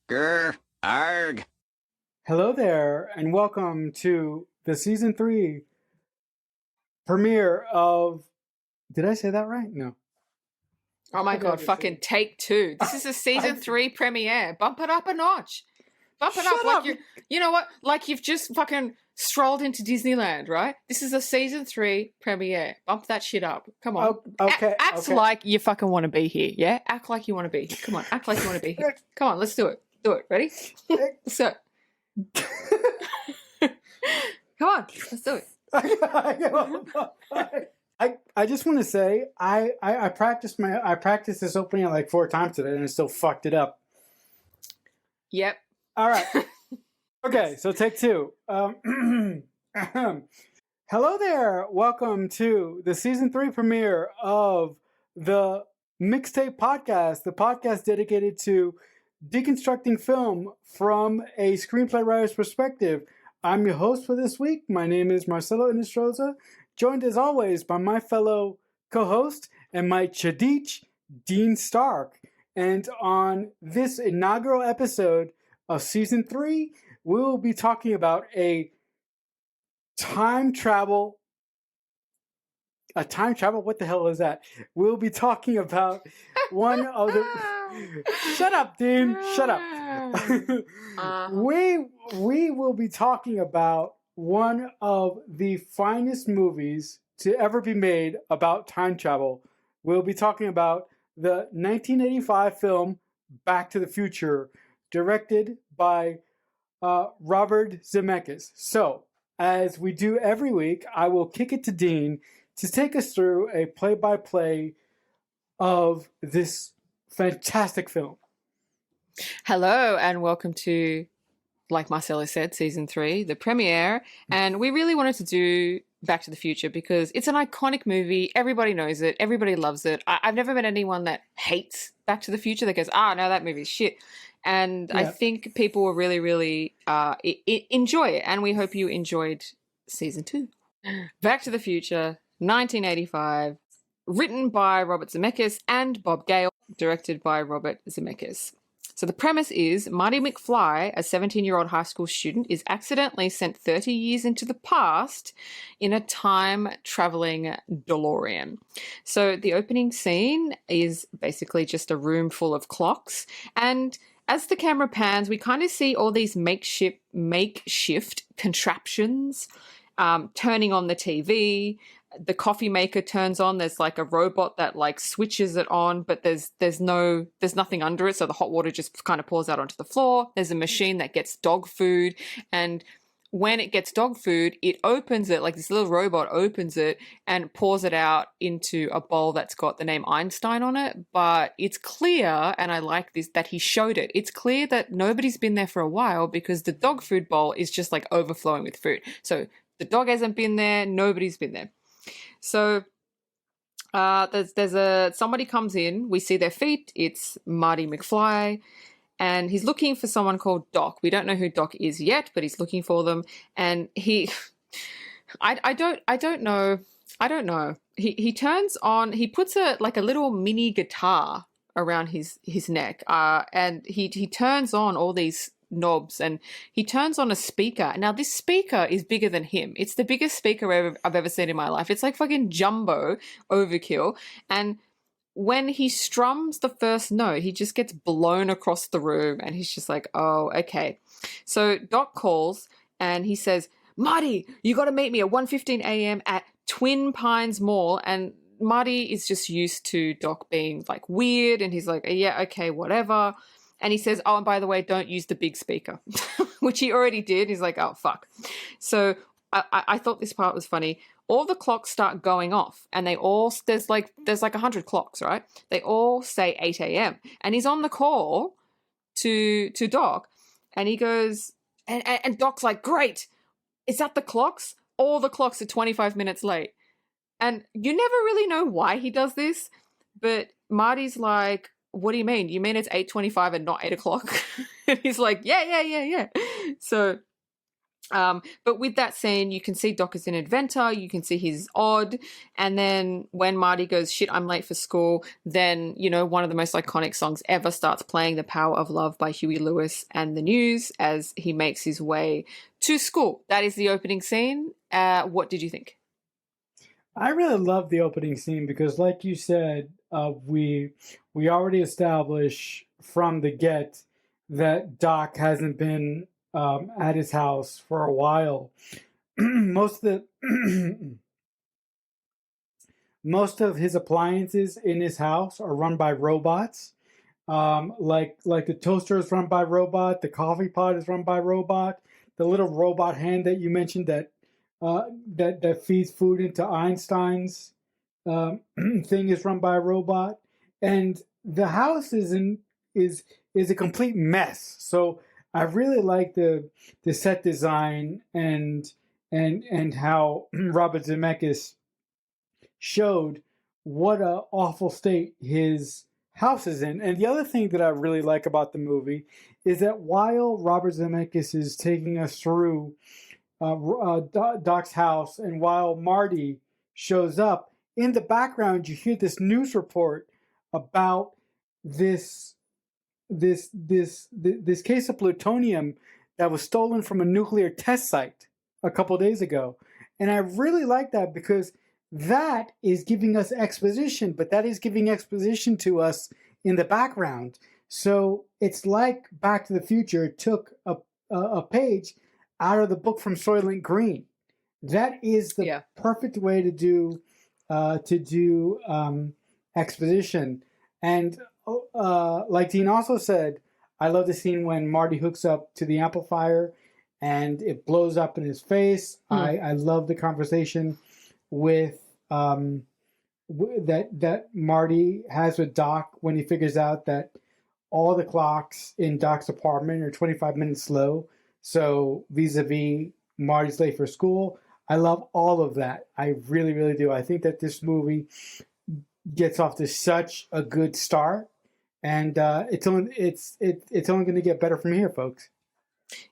Grr, arg. Hello there, and welcome to the season 3 premiere of. Did I say that right? No. Oh my God, fucking take 2. This is a season 3 premiere. Bump it up a notch. Bump it up Shut like up. you know what? Like you've just fucking strolled into Disneyland, right? This is a season 3 premiere. Bump that shit up. Come on. Okay. Act like you fucking want to be here, yeah? Act like you want to be here. Come on, act like you want to be here. Come on, let's do it. Do it. Ready? So, come on, let's do it. I just want to say I practiced this opening like 4 times today, and I still fucked it up. Yep. All right. Okay, so take 2. Hello there. Welcome to the season 3 premiere of the Mixtape Podcast, the podcast dedicated to deconstructing film from a screenplay writer's perspective. I'm your host for this week. My name is Marcelo Inestroza, joined as always by my fellow co-host and my Chadich, Dean Stark. And on this inaugural episode of season 3, we will be talking about a time travel. What the hell is that? We'll be talking about one of the. Shut up, Dean. Shut up. We will be talking about one of the finest movies to ever be made about time travel. We'll be talking about the 1985 film Back to the Future, directed by Robert Zemeckis. So, as we do every week, I will kick it to Dean to take us through a play-by-play of this fantastic film. Hello, and welcome to, like Marcelo said, season 3, the premiere. And we really wanted to do Back to the Future because it's an iconic movie. Everybody knows it. Everybody loves it. I've never met anyone that hates Back to the Future that goes, no, that movie's shit. And yeah. I think people will really, really enjoy it. And we hope you enjoyed season 2. Back to the Future, 1985, written by Robert Zemeckis and Bob Gale, directed by Robert Zemeckis. So the premise is Marty McFly, a 17-year-old high school student, is accidentally sent 30 years into the past in a time-traveling DeLorean. So the opening scene is basically just a room full of clocks, and as the camera pans, we kind of see all these makeshift contraptions turning on the TV. The coffee maker turns on. There's like a robot that like switches it on, but there's nothing under it, so the hot water just kind of pours out onto the floor. There's a machine that gets dog food, and when it gets dog food, it opens it, like this little robot opens it and pours it out into a bowl that's got the name Einstein on it. But it's clear, and I like this, that he showed it. It's clear that nobody's been there for a while because the dog food bowl is just like overflowing with food. So the dog hasn't been there, nobody's been there. So somebody comes in, we see their feet, it's Marty McFly, and he's looking for someone called Doc. We don't know who Doc is yet, but he's looking for them, and I don't know. He turns on, he puts a little mini guitar around his neck, and he turns on all these knobs, and he turns on a speaker. Now this speaker is bigger than him. It's the biggest speaker I've ever seen in my life. It's like fucking jumbo overkill, and when he strums the first note, he just gets blown across the room, and he's just like, oh, okay. So Doc calls and he says, Marty, you got to meet me at 1:15 a.m. at Twin Pines Mall. And Marty is just used to Doc being like weird, and he's like, yeah, okay, whatever. And he says, oh, and by the way, don't use the big speaker, which he already did. He's like, oh, fuck. So I thought this part was funny. All the clocks start going off, and there's like 100 clocks, right? They all say 8 a.m. And he's on the call to Doc, and he goes, and Doc's like, great. Is that the clocks? All the clocks are 25 minutes late. And you never really know why he does this, but Marty's like, what do you mean? You mean it's 8:25 and not 8 o'clock? And he's like, yeah. So But with that scene, you can see Doc is an inventor, you can see he's odd, and then when Marty goes, shit, I'm late for school, then, you know, one of the most iconic songs ever starts playing, The Power of Love by Huey Lewis and the News, as he makes his way to school. That is the opening scene. What did you think? I really love the opening scene because, like you said, we already established from the get that Doc hasn't been at his house for a while. most of the most of his appliances in his house are run by robots. Like the toaster is run by robot, the coffee pot is run by robot, the little robot hand that you mentioned that feeds food into Einstein's thing is run by a robot, and the house is a complete mess. So I really like the set design and how Robert Zemeckis showed what a awful state his house is in. And the other thing that I really like about the movie is that while Robert Zemeckis is taking us through Doc's house, and while Marty shows up, in the background you hear this news report about this case of plutonium that was stolen from a nuclear test site a couple days ago. And I really like that because that is giving us exposition, but that is giving exposition to us in the background. So it's like Back to the Future took a page out of the book from Soylent Green. That is the perfect way to do exposition. And like Dean also said, I love the scene when Marty hooks up to the amplifier and it blows up in his face. I love the conversation with that Marty has with Doc when he figures out that all the clocks in Doc's apartment are 25 minutes slow. So vis-a-vis Marty's late for school. I love all of that. I really, really do. I think that this movie gets off to such a good start, and it's only going to get better from here, folks.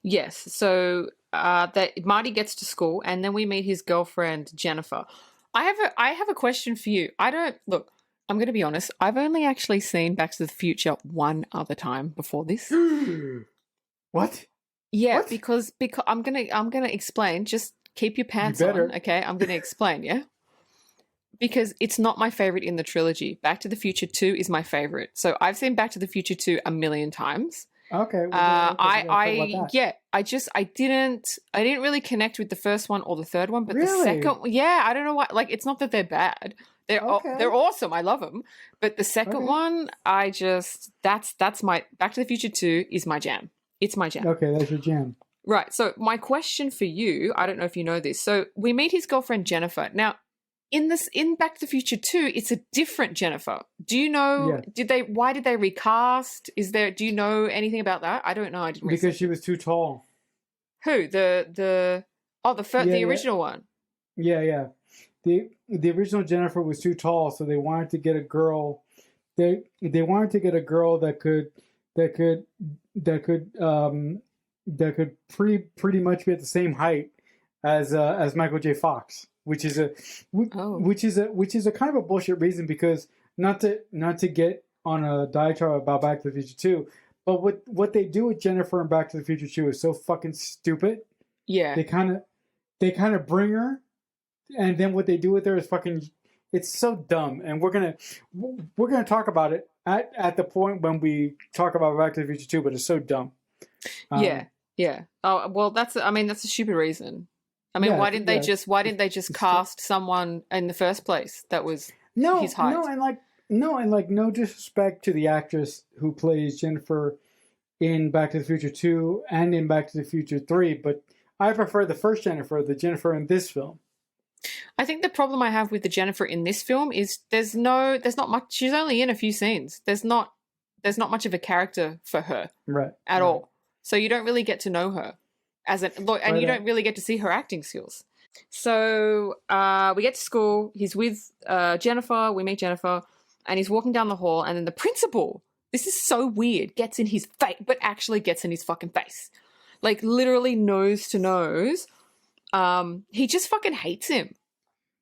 Yes. So that Marty gets to school, and then we meet his girlfriend Jennifer. I have a question for you. I'm going to be honest. I've only actually seen Back to the Future one other time before this. What? Yeah, what? because I'm gonna explain. Just keep your pants on, okay? I'm gonna explain, yeah. Because it's not my favorite in the trilogy. Back to the Future 2 is my favorite. So I've seen Back to the Future 2 a million times. Okay. I didn't really connect with the first one or the third one, but the second, I don't know why. Like, it's not that they're bad. They're awesome. I love them. But the second one, that's my Back to the Future 2 is my jam. It's my jam. Okay, that's your jam. Right. So my question for you, I don't know if you know this. So we meet his girlfriend Jennifer. Now, in Back to the Future 2, it's a different Jennifer. Do you know? Yeah. Why did they recast? Do you know anything about that? I don't know. I didn't. Because she was too tall. Who? The original one. Yeah. The original Jennifer was too tall, so they wanted to get a girl. They wanted to get a girl that could pretty much be at the same height as Michael J. Fox, which is a kind of a bullshit reason, because not to get on a diatribe about Back to the Future 2, but what they do with Jennifer in Back to the Future 2 is so fucking stupid. Yeah. They kind of bring her, and then what they do with her is fucking, it's so dumb. And we're gonna talk about it at the point when we talk about Back to the Future 2, but it's so dumb. Yeah. Oh, well, that's a stupid reason. I mean, why didn't they just cast someone in the first place that was his height? No disrespect to the actress who plays Jennifer in Back to the Future 2 and in Back to the Future 3, but I prefer the first Jennifer, the Jennifer in this film. I think the problem I have with the Jennifer in this film is there's not much. She's only in a few scenes. There's not much of a character for her at all. So you don't really get to know her you don't really get to see her acting skills. So we get to school. He's with Jennifer. We meet Jennifer, and he's walking down the hall, and then the principal, this is so weird, gets in his face, but actually gets in his fucking face. like literally nose to nose. He just fucking hates him.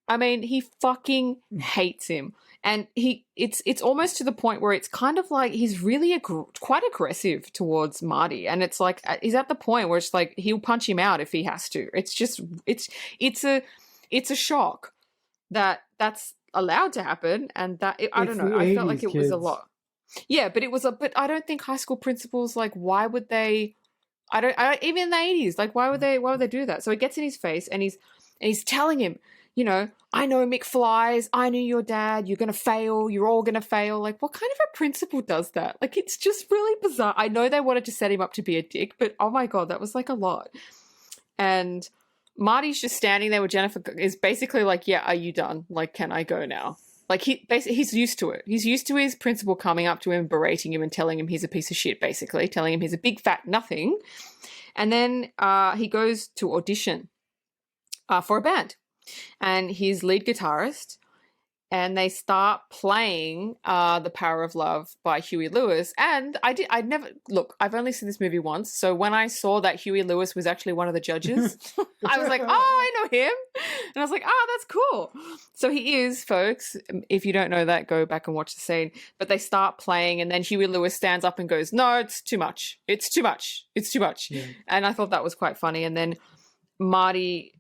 I mean, he fucking hates him. And it's almost to the point where it's kind of like he's really quite aggressive towards Marty. And it's like, he's at the point where it's like, he'll punch him out if he has to. It's just, it's a shock that that's allowed to happen. And that, I don't know, I felt like it was a lot. Yeah, but but I don't think high school principals, like, why would they, even in the 80s, like, why would they do that? So it gets in his face and he's telling him, you know, I know McFlies, I knew your dad, you're going to fail, you're all going to fail. Like, what kind of a principal does that? Like, it's just really bizarre. I know they wanted to set him up to be a dick, but oh my God, that was like a lot. And Marty's just standing there with Jennifer, is basically like, yeah, are you done? Like, can I go now? Like, he's used to it. He's used to his principal coming up to him, berating him and telling him he's a piece of shit, basically, telling him he's a big fat nothing. And then he goes to audition for a band. And he's lead guitarist, and they start playing The Power of Love by Huey Lewis. And I've only seen this movie once, so when I saw that Huey Lewis was actually one of the judges, I was like, oh, I know him. And I was like, oh, that's cool. So he is, folks. If you don't know that, go back and watch the scene. But they start playing, and then Huey Lewis stands up and goes, no, it's too much. It's too much. It's too much. Yeah. And I thought that was quite funny. And then Marty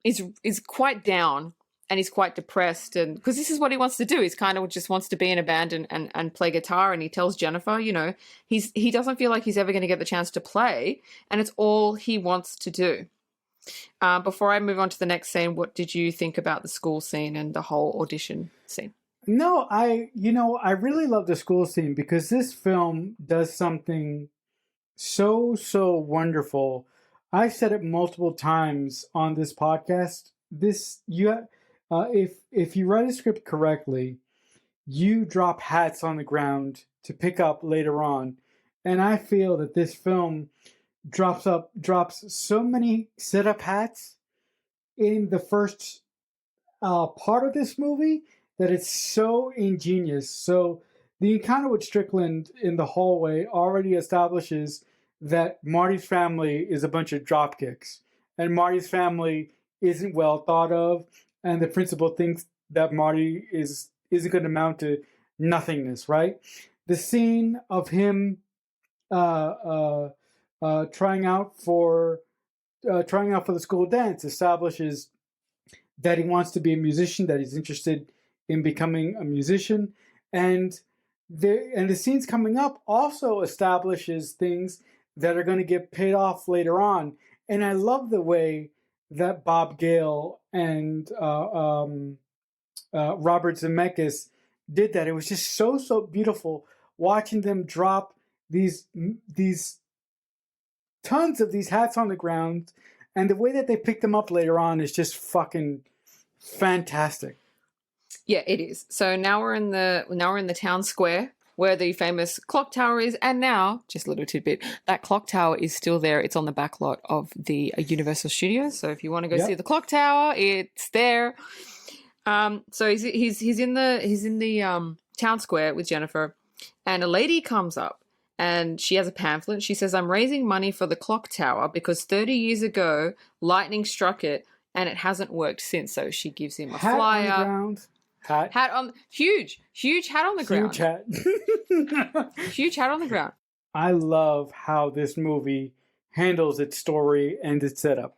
is quite down and he's quite depressed, and because this is what he wants to do. He's kind of just wants to be in a band and play guitar, and he tells Jennifer, you know, he doesn't feel like he's ever going to get the chance to play, and it's all he wants to do. Before I move on to the next scene, what did you think about the school scene and the whole audition scene? No, I really love the school scene because this film does something so wonderful. I've said it multiple times on this podcast. If you write a script correctly, you drop hats on the ground to pick up later on, and I feel that this film drops so many setup hats in the first part of this movie that it's so ingenious. So the encounter with Strickland in the hallway already establishes that Marty's family is a bunch of dropkicks, and Marty's family isn't well thought of, and the principal thinks that Marty isn't going to amount to nothingness, right? The scene of him trying out for the school dance establishes that he wants to be a musician, that he's interested in becoming a musician, and the scenes coming up also establishes things that are going to get paid off later on. And I love the way that Bob Gale and Robert Zemeckis did that. It was just so beautiful watching them drop these tons of these hats on the ground, and the way that they pick them up later on is just fucking fantastic. Yeah, it is. So now we're in the town square where the famous clock tower is, and now, just a little tidbit, that clock tower is still there. It's on the back lot of the Universal Studios. So if you want to go see the clock tower, it's there. So he's in the town square with Jennifer, and a lady comes up and she has a pamphlet. She says, "I'm raising money for the clock tower because 30 years ago lightning struck it and it hasn't worked since." So she gives him a flyer. On the ground. Hat on, huge hat on the ground. Huge hat. Huge hat on the ground. I love how this movie handles its story and its setup.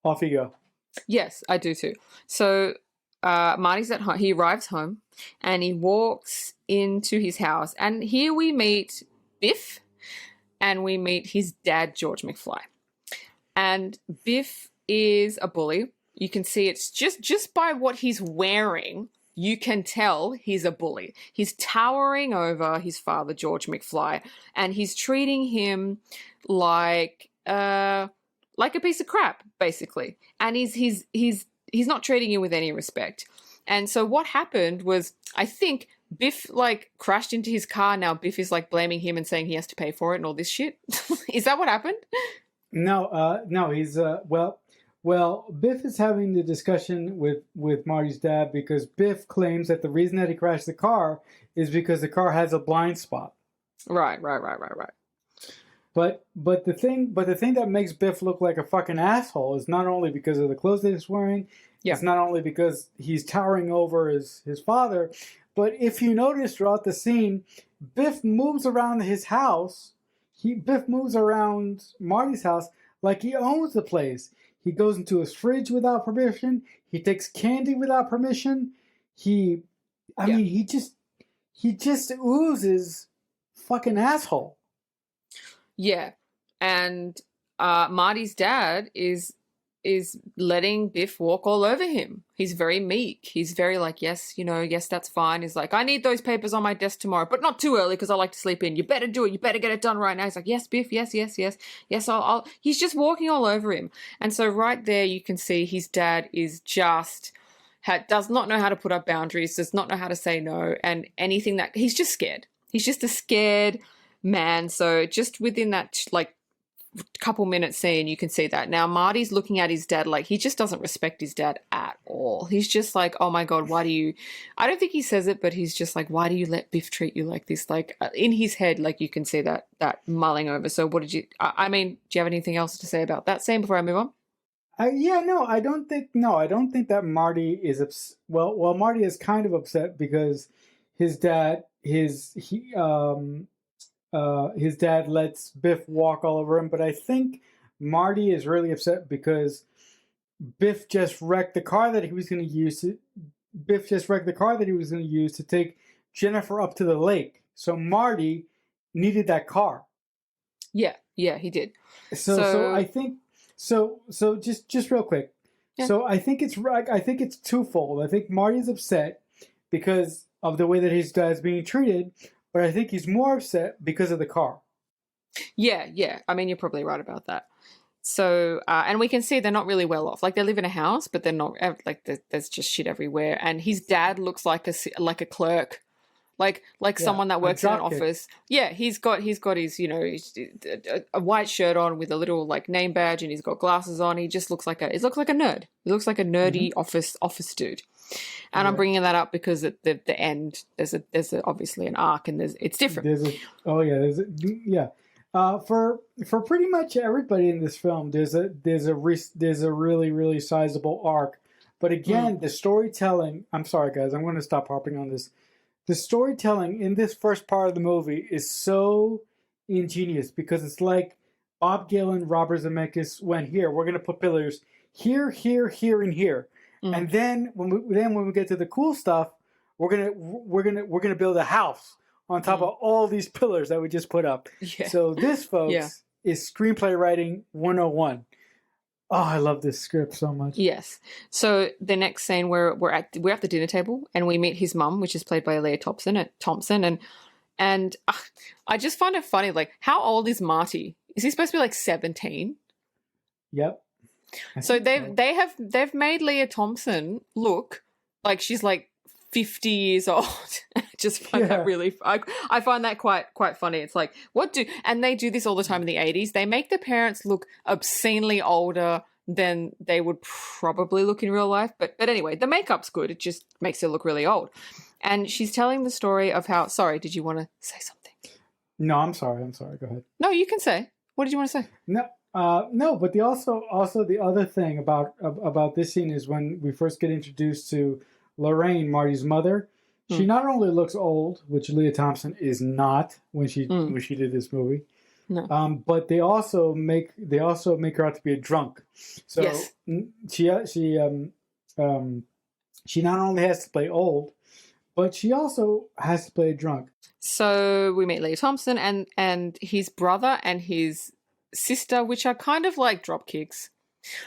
Off you go. Yes, I do too. So Marty's at home. He arrives home and he walks into his house, and here we meet Biff and we meet his dad, George McFly. And Biff is a bully. You can see it's just by what he's wearing. You can tell he's a bully. He's towering over his father, George McFly, and he's treating him like a piece of crap, basically. And he's not treating you with any respect. And so what happened was, I think Biff crashed into his car. Now Biff is blaming him and saying he has to pay for it and all this shit. Is that what happened? No. He's Well, Biff is having the discussion with Marty's dad because Biff claims that the reason that he crashed the car is because the car has a blind spot. Right. the thing that makes Biff look like a fucking asshole is not only because of the clothes that he's wearing, Yeah. it's not only because he's towering over his father, but if you notice throughout the scene, Biff moves around his house. Biff moves around Marty's house like he owns the place. He goes into his fridge without permission. He takes candy without permission. I mean, he just oozes fucking asshole. Yeah. And Marty's dad is letting Biff walk all over him. He's very meek. He's very like, yes, yes, that's fine. He's like, I need those papers on my desk tomorrow, but not too early because I like to sleep in. You better do it. You better get it done right now. He's like, yes, Biff, yes. Yes, I'll. He's just walking all over him. And so right there you can see his dad is just, does not know how to put up boundaries, does not know how to say no, and anything that, he's just scared. He's just a scared man. So just within that, like, couple minutes scene, you can see that. Now Marty's looking at his dad like he just doesn't respect his dad at all. He's just like, oh my God, I don't think he says it, but he's just like, why do you let Biff treat you like this? Like in his head, like you can see that mulling over. So what did you, I mean, do you have anything else to say about that scene before I move on? I don't think that Marty is Marty is kind of upset because his dad lets Biff walk all over him, but I think Marty is really upset because Biff just wrecked the car that he was going to use to take Jennifer up to the lake. So Marty needed that car. Yeah, he did. So I think just real quick. Yeah. So I think it's twofold. I think Marty's upset because of the way that his dad's being treated, but I think he's more upset because of the car. Yeah. I mean, you're probably right about that. So, and we can see they're not really well off. Like they live in a house, but they're not, like there's just shit everywhere. And his dad looks like a clerk, like someone that works in an office. Yeah, he's got his a white shirt on with a little like name badge, and he's got glasses on. He just looks like a nerd. He looks like a nerdy office dude. And I'm bringing that up because at the end there's obviously an arc, and it's different. For pretty much everybody in this film, there's a really, really sizable arc. But again, the storytelling. I'm sorry, guys. I'm going to stop harping on this. The storytelling in this first part of the movie is so ingenious because it's like Bob Gale, Robert Zemeckis went, here, we're going to put pillars here, and here. And then when we get to the cool stuff, we're gonna build a house on top of all these pillars that we just put up. Yeah. So this, folks, is screenplay writing 101. Oh, I love this script so much. Yes. So the next scene, we're at the dinner table, and we meet his mum, which is played by Leah Thompson, and I just find it funny. Like, how old is Marty? Is he supposed to be like 17? Yep. So they've made Leah Thompson look like she's like 50 years old. I just find that really, I find that quite funny. It's like, and they do this all the time in the 80s. They make the parents look obscenely older than they would probably look in real life. But anyway, the makeup's good. It just makes it look really old. And she's telling the story of how, sorry, did you want to say something? No, I'm sorry. Go ahead. No, you can say. What did you want to say? No, but also the other thing about this scene is when we first get introduced to Lorraine, Marty's mother. She not only looks old, which Leah Thompson is not when she did this movie, but they also make her out to be a drunk. So yes. she not only has to play old, but she also has to play a drunk. So we meet Leah Thompson and his brother and his sister, which are kind of like dropkicks.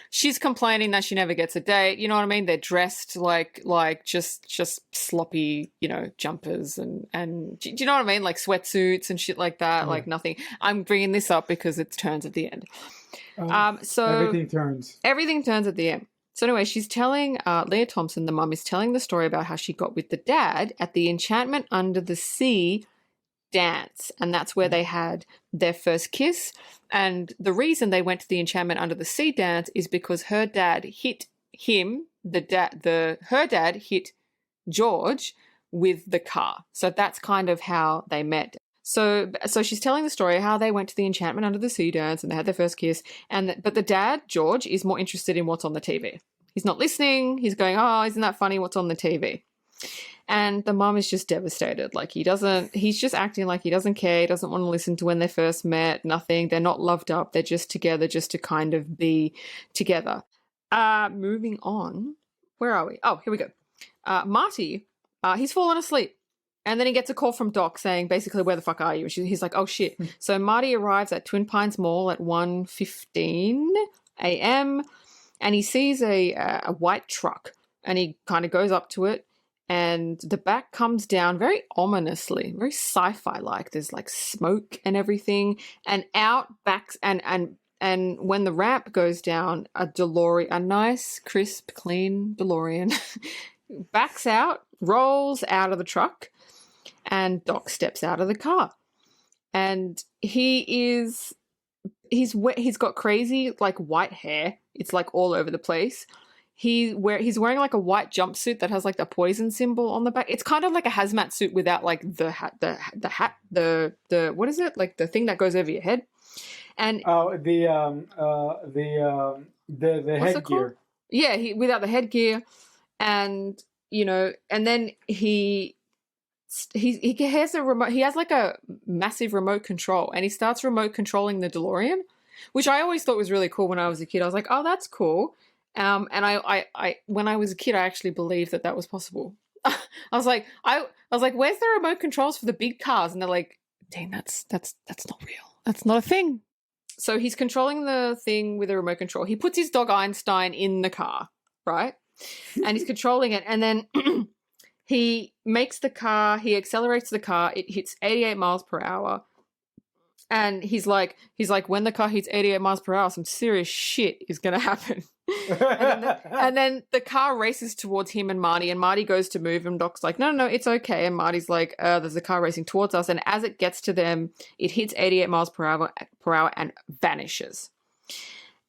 She's complaining that she never gets a date. You know what I mean? They're dressed like just sloppy, jumpers and do you know what I mean? Like sweatsuits and shit like that. Yeah. Like nothing. I'm bringing this up because it turns at the end. So everything turns. Everything turns at the end. So anyway, she's telling Leah Thompson, the mum, is telling the story about how she got with the dad at the Enchantment Under the Sea dance, and that's where they had their first kiss. And the reason they went to the Enchantment Under the Sea dance is because her dad hit him. Her dad hit George with the car. So that's kind of how they met. So she's telling the story how they went to the Enchantment Under the Sea dance and they had their first kiss. But the dad, George, is more interested in what's on the TV. He's not listening. He's going, oh, isn't that funny? What's on the TV? And the mum is just devastated. Like he's just acting like he doesn't care. He doesn't want to listen to when they first met. Nothing. They're not loved up. They're just together just to kind of be together. Moving on. Where are we? Oh, here we go. Marty, he's fallen asleep. And then he gets a call from Doc saying, basically, where the fuck are you? And he's like, oh, shit. So Marty arrives at Twin Pines Mall at 1:15 a.m. and he sees a white truck and he kind of goes up to it and the back comes down very ominously, very sci-fi like. There's like smoke and everything, and out backs and when the ramp goes down, a DeLorean, a nice, crisp, clean DeLorean backs out, rolls out of the truck. And Doc steps out of the car, and he's got crazy like white hair. It's like all over the place. He's wearing like a white jumpsuit that has like the poison symbol on the back. It's kind of like a hazmat suit without like the hat, the what is it, like the thing that goes over your head? And the headgear. Yeah, without the headgear, and and then he has a remote. He has like a massive remote control, and he starts remote controlling the DeLorean, which I always thought was really cool when I was a kid. I was like, oh, that's cool. And I when I was a kid, I actually believed that was possible. I was like, where's the remote controls for the big cars? And they're like, dang, that's not real. That's not a thing. So he's controlling the thing with a remote control. He puts his dog Einstein in the car, right? And he's controlling it, and then he accelerates the car. It hits 88 miles per hour. And he's like, when the car hits 88 miles per hour, some serious shit is going to happen. and then the car races towards him and Marty goes to move him. Doc's like, no, it's okay. And Marty's like, there's a car racing towards us. And as it gets to them, it hits 88 miles per hour and vanishes.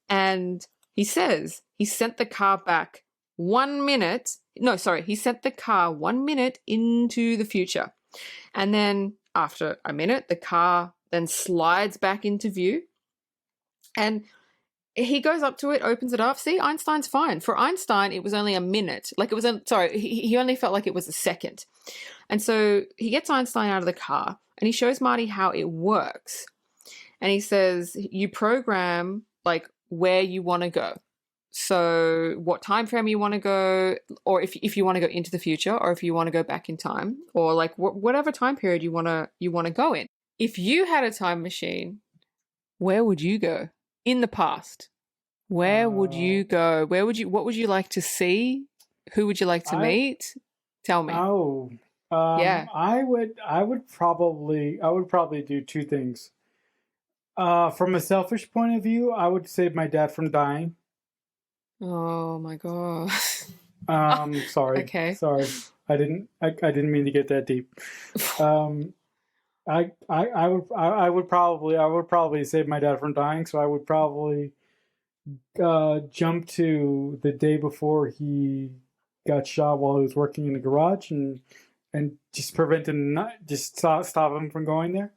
And he says he sent the car back 1 minute. No, sorry. He sent the car 1 minute into the future. And then after a minute, the car then slides back into view. And he goes up to it, opens it up. See, Einstein's fine. For Einstein, it was only a minute. Like it was, he only felt like it was a second. And so he gets Einstein out of the car and he shows Marty how it works. And he says, you program like where you want to go. So what time frame you want to go, or if you want to go into the future, or if you want to go back in time, or like whatever time period you want to go in. If you had a time machine, where would you go? In the past, where would you go? What would you like to see? Who would you like to meet? Tell me. Yeah. I would probably do two things. From a selfish point of view, I would save my dad from dying. Oh my god. Sorry. Okay. Sorry. I didn't mean to get that deep. I would probably save my dad from dying, so I would probably jump to the day before he got shot while he was working in the garage and just prevent him, stop him from going there.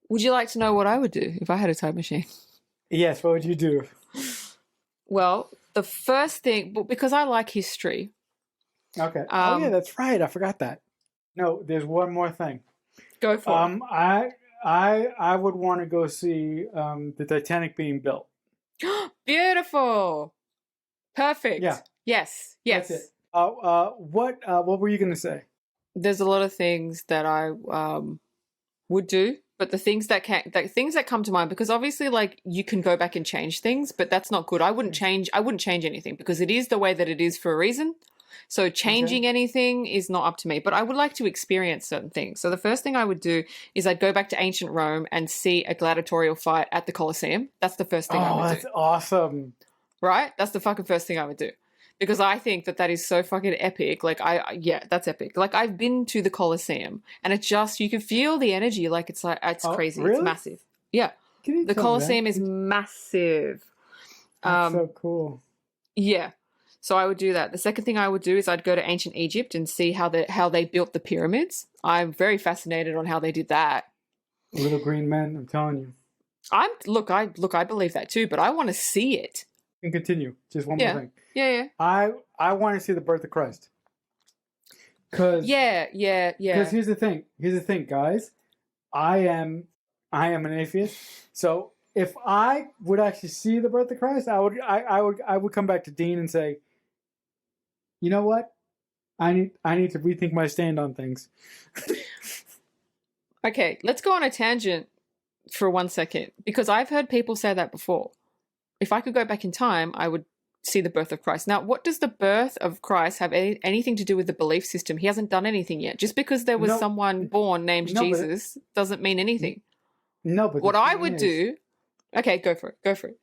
Would you like to know what I would do if I had a time machine? Yes, what would you do? Well, the first thing, because I like history. Okay. Oh yeah, that's right. I forgot that. No, there's one more thing. Go for it. I would want to go see the Titanic being built. Beautiful. Perfect. Yeah. Yes. That's it. What were you going to say? There's a lot of things that I would do, but the things that come to mind, because obviously like you can go back and change things, but that's not good. I wouldn't change anything because it is the way that it is for a reason. So changing anything is not up to me, but I would like to experience certain things. So the first thing I would do is I'd go back to ancient Rome and see a gladiatorial fight at the Colosseum. That's the first thing I would do. Oh, that's awesome. Right? That's the fucking first thing I would do. Because I think that is so fucking epic. Like, that's epic. Like, I've been to the Colosseum and you can feel the energy. Like, it's crazy. Really? It's massive. Yeah. The Colosseum is massive. That's so cool. Yeah. So I would do that. The second thing I would do is I'd go to ancient Egypt and see how they built the pyramids. I'm very fascinated on how they did that. Little green men, I'm telling you. I believe that too, but I want to see it. And continue. Just one more thing. Yeah. I want to see the birth of Christ. Because here's the thing, guys. I am an atheist. So if I would actually see the birth of Christ, I would come back to Dean and say, you know what? I need to rethink my stand on things. Okay, let's go on a tangent for 1 second, because I've heard people say that before. If I could go back in time, I would see the birth of Christ. Now, what does the birth of Christ have anything to do with the belief system? He hasn't done anything yet. Just because there was someone born named Jesus doesn't mean anything. No, but what I would do... Okay, go for it.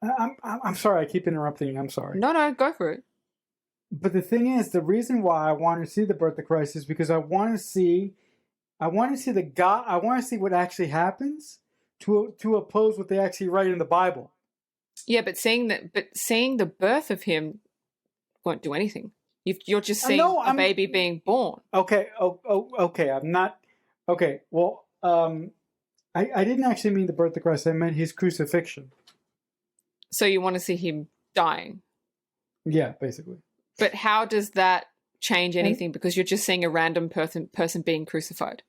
I'm sorry, I keep interrupting. I'm sorry. No, go for it. But the thing is, the reason why I want to see the birth of Christ is because I want to see what actually happens to oppose what they actually write in the Bible. Yeah, but seeing the birth of him won't do anything. You're just seeing a baby being born. Okay. Okay. I'm not. Okay. Well, I didn't actually mean the birth of Christ. I meant his crucifixion. So you want to see him dying? Yeah, basically. But how does that change anything? Because you're just seeing a random person being crucified.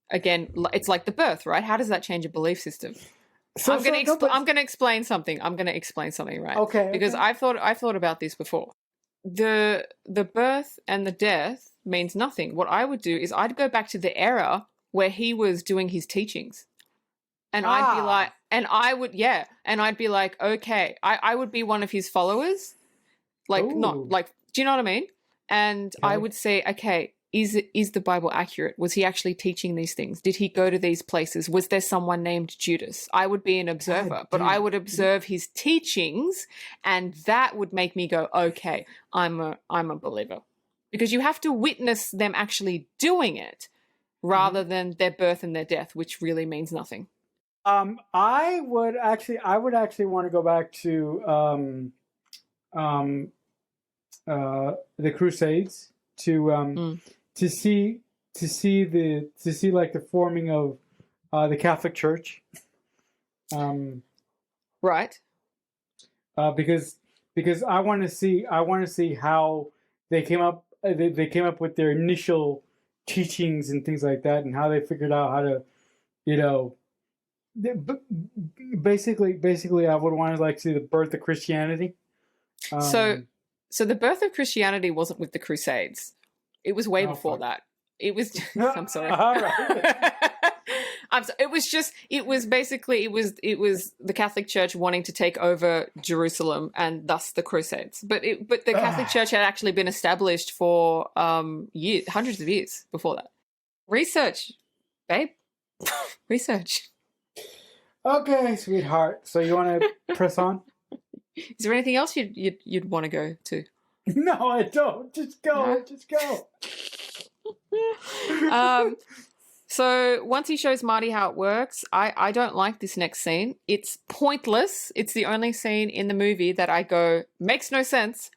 Again, it's like the birth, right? How does that change a belief system? I'm going to explain something. Right? Okay. Because I've thought about this before. The birth and the death means nothing. What I would do is I'd go back to the era where he was doing his teachings. And I'd be like, I'd be like, okay, I would be one of his followers. Like, not like, do you know what I mean? And I would say, okay, is the Bible accurate? Was he actually teaching these things? Did he go to these places? Was there someone named Judas? I would be an observer, but I would observe his teachings, and that would make me go, okay, I'm a believer. Because you have to witness them actually doing it rather than their birth and their death, which really means nothing. I would actually want to go back to the Crusades to see like the forming of the Catholic Church. Right. Because I want to see how they came up with their initial teachings and things like that, and how they figured out how to, basically I would want to like see the birth of Christianity. So the birth of Christianity wasn't with the Crusades. It was way before that. It was. I'm sorry. All right. It was the Catholic Church wanting to take over Jerusalem, and thus the Crusades. But the Catholic Church had actually been established for hundreds of years before that. Research, babe. Research. Okay, sweetheart. So you want to press on? Is there anything else you'd want to go to? No, I don't. Just go. No? Just go. So once he shows Marty how it works, I don't like this next scene. It's pointless. It's the only scene in the movie that I go, makes no sense.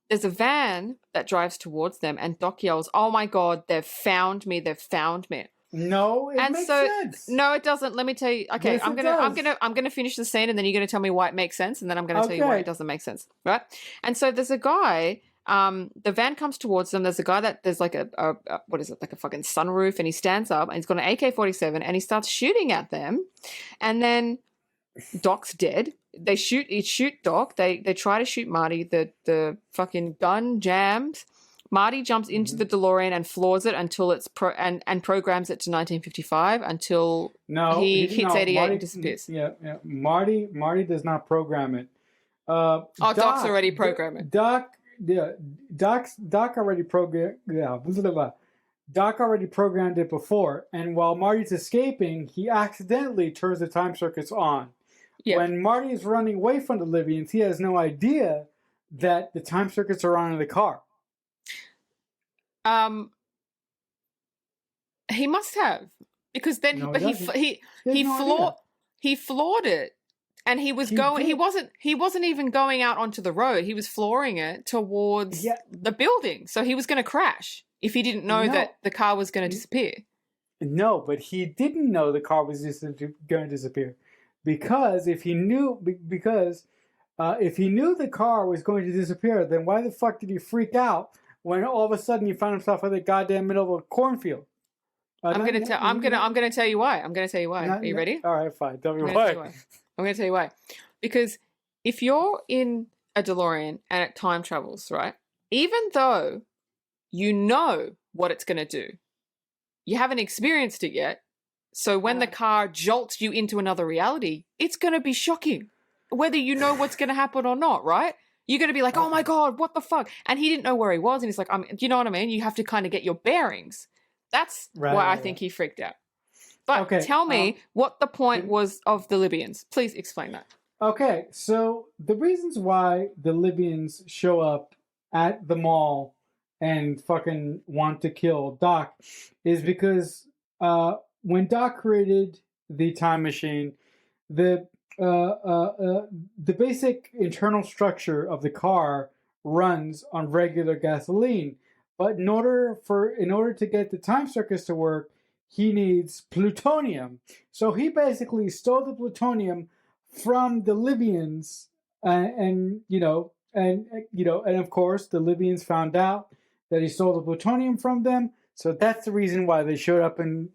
There's a van that drives towards them, and Doc yells, "Oh my God, they've found me! They've found me!" No, it makes sense. No, it doesn't. Let me tell you. Okay, yes, I'm gonna finish the scene, and then you're gonna tell me why it makes sense, and then I'm gonna tell you why it doesn't make sense. Right? And so there's a guy. The van comes towards them. There's a guy there's like a what is it, like a fucking sunroof, and he stands up and he's got an AK-47 and he starts shooting at them, and then Doc's dead. They shoot Doc. They try to shoot Marty. The fucking gun jams. Marty jumps into the DeLorean and floors it until it's and programs it to 1955 until he hits 88 and disappears. Yeah. Marty does not program it. Doc's already programmed it. Doc already programmed. Yeah, Doc already programmed it before, and while Marty's escaping, he accidentally turns the time circuits on. Yep. When Marty is running away from the Libyans, he has no idea that the time circuits are on in the car. He must have, because then he floored it, and he was going. He wasn't even going out onto the road. He was flooring it towards the building. So he was going to crash if he didn't know that the car was going to disappear. No, but he didn't know the car was just going to disappear, because if he knew the car was going to disappear, then why the fuck did he freak out when all of a sudden he found himself in the goddamn middle of a cornfield? I'm gonna tell you why. I'm gonna tell you why. Are you ready? All right, fine. Tell me why. I'm gonna tell you why. Because if you're in a DeLorean and it time travels, right? Even though you know what it's gonna do, you haven't experienced it yet. So when the car jolts you into another reality, it's gonna be shocking, whether you know what's gonna happen or not, right? You're gonna be like, "Oh my god, what the fuck?" And he didn't know where he was, and he's like, do you know what I mean? You have to kind of get your bearings. That's why I think he freaked out. But tell me what the point was of the Libyans. Please explain that. Okay, so the reasons why the Libyans show up at the mall and fucking want to kill Doc is because when Doc created the time machine, the basic internal structure of the car runs on regular gasoline. But in order to get the time circuits to work, he needs plutonium. So he basically stole the plutonium from the Libyans, and of course the Libyans found out that he stole the plutonium from them. So that's the reason why they showed up and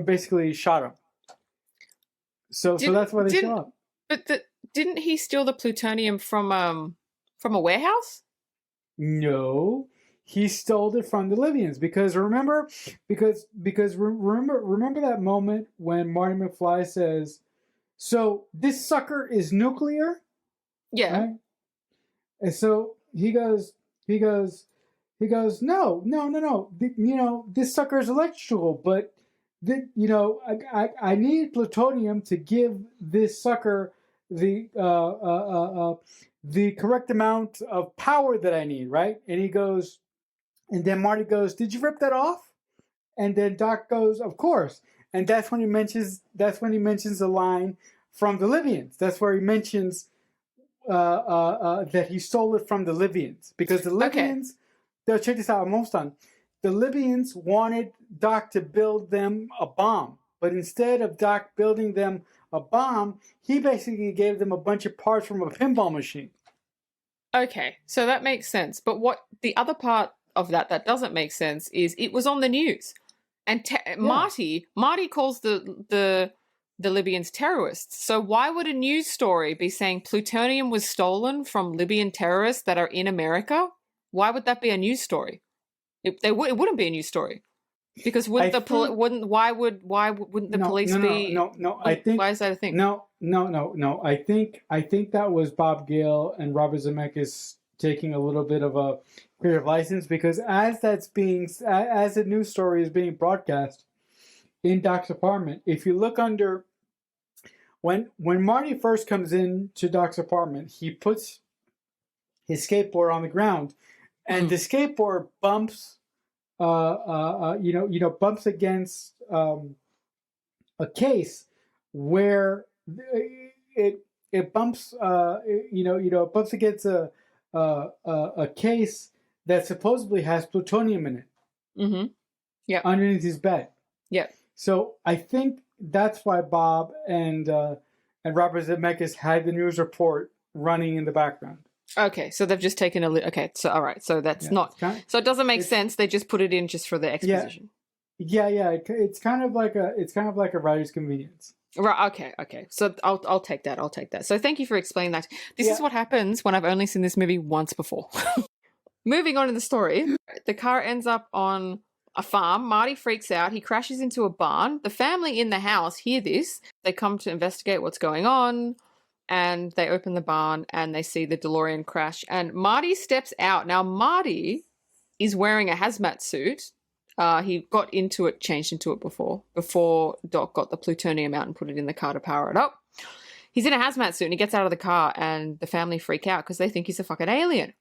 basically shot him. So that's why they showed up. But didn't he steal the plutonium from a warehouse? No. He stole it from the Libyans because remember that moment when Marty McFly says, "So this sucker is nuclear?" Yeah. Right? And so he goes, no. This sucker is electrical, but I need plutonium to give this sucker the correct amount of power that I need, right? And then Marty goes, "Did you rip that off?" And then Doc goes, "Of course." And that's when he mentions the line from the Libyans. That's where he mentions that he stole it from the Libyans, because the Libyans. Okay. Check this out. I'm almost done. The Libyans wanted Doc to build them a bomb, but instead of Doc building them a bomb, he basically gave them a bunch of parts from a pinball machine. Okay, so that makes sense. But what the other part of that doesn't make sense is it was on the news, and Marty calls the Libyans terrorists. So why would a news story be saying plutonium was stolen from Libyan terrorists that are in America? Why would that be a news story? It wouldn't be a new story, because why wouldn't the police be? No. I think why is that a thing? No. I think that was Bob Gale and Robert Zemeckis taking a little bit of a creative license, because as the news story is being broadcast in Doc's apartment, if you look under when Marty first comes into Doc's apartment, he puts his skateboard on the ground. And the skateboard bumps, bumps against a case where it bumps, it bumps against a case that supposedly has plutonium in it. Mm-hmm. Yeah. Underneath his bed. Yeah. So I think that's why Bob and Robert Zemeckis had the news report running in the background. Okay, so they've just taken okay, so all right, so that's not so it doesn't make sense. They just put it in just for the exposition. Yeah. It's kind of like a writer's convenience. Right. Okay. So I'll take that. I'll take that. So thank you for explaining that. This is what happens when I've only seen this movie once before. Moving on in the story, the car ends up on a farm. Marty freaks out. He crashes into a barn. The family in the house hear this. They come to investigate what's going on. And they open the barn and they see the DeLorean crash. And Marty steps out. Now, Marty is wearing a hazmat suit. He got into it, changed into it before Doc got the plutonium out and put it in the car to power it up. He's in a hazmat suit and he gets out of the car and the family freak out because they think he's a fucking alien.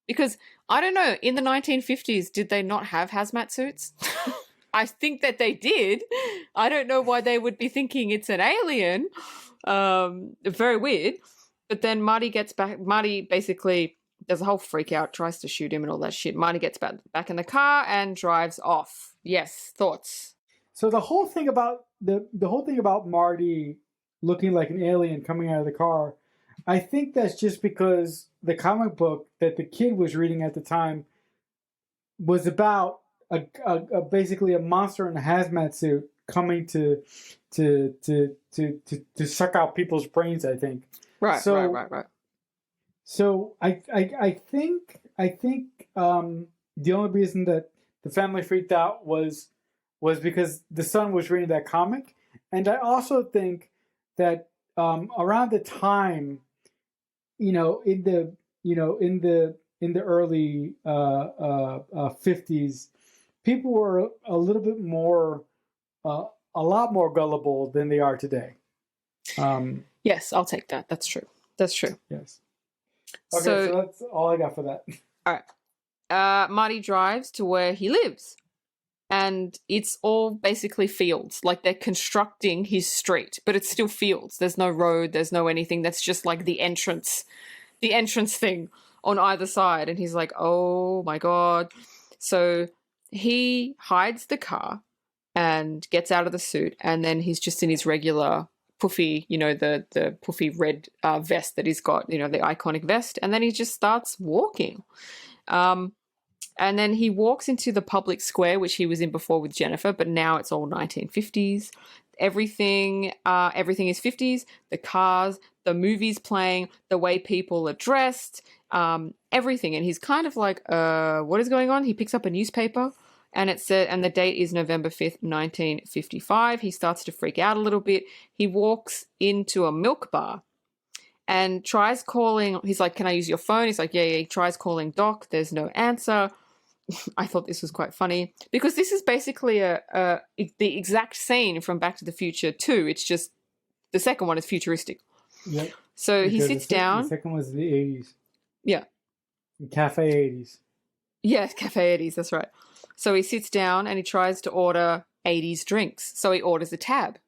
Because, I don't know, in the 1950s, did they not have hazmat suits? I think that they did. I don't know why they would be thinking it's an alien. Very weird. But then Marty gets back. Marty basically does a whole freak out, tries to shoot him and all that shit. Marty gets back in the car and drives off. Yes, thoughts? So the whole thing about Marty looking like an alien coming out of the car, I think that's just because the comic book that the kid was reading at the time was about basically a monster in a hazmat suit coming to suck out people's brains. I think. Right. So I think the only reason that the family freaked out was because the son was reading that comic, and I also think that around the time, in the early 50s, people were a little bit more, a lot more gullible than they are today. Yes, I'll take that. That's true. Yes. Okay, so that's all I got for that. All right. Marty drives to where he lives, and it's all basically fields. Like, they're constructing his street, but it's still fields. There's no road. There's no anything. That's just like the entrance thing on either side. And he's like, oh my God. So he hides the car and gets out of the suit, and then he's just in his regular puffy, the puffy red vest that he's got, the iconic vest, and then he just starts walking. And then he walks into the public square, which he was in before with Jennifer, but now it's all 1950s. Everything is 50s. The cars, the movies playing, the way people are dressed, everything. And he's kind of like, what is going on? He picks up a newspaper, and it said, and the date is November 5th, 1955. He starts to freak out a little bit. He walks into a milk bar and tries calling. He's like, can I use your phone? He's like, yeah. He tries calling Doc. There's no answer. I thought this was quite funny because this is basically the exact scene from Back to the Future 2. It's just the second one is futuristic. Yep. So he sits down. The second was the 80s. Yeah. Cafe 80s. Yes, Cafe 80s. That's right. So he sits down and he tries to order 80s drinks. So he orders a tab.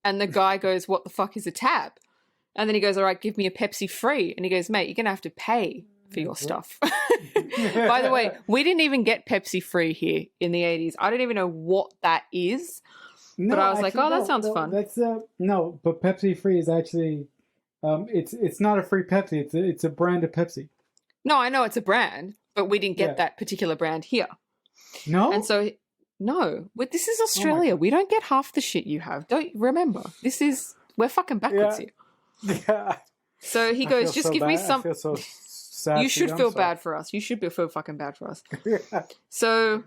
And the guy goes, what the fuck is a tab? And then he goes, all right, give me a Pepsi free. And he goes, mate, you're going to have to pay for your stuff. By the way, we didn't even get Pepsi free here in the 80s. I don't even know what that is. No, but I was like, oh, that sounds fun. That's no, but Pepsi free is actually, it's not a free Pepsi. It's a brand of Pepsi. No, I know it's a brand, but we didn't get that particular brand here. No? And so, no, this is Australia. We don't get half the shit you have. Don't remember. We're fucking backwards here. Yeah. So he goes, just give me some. I feel so sad. You should feel bad for us. You should feel fucking bad for us. So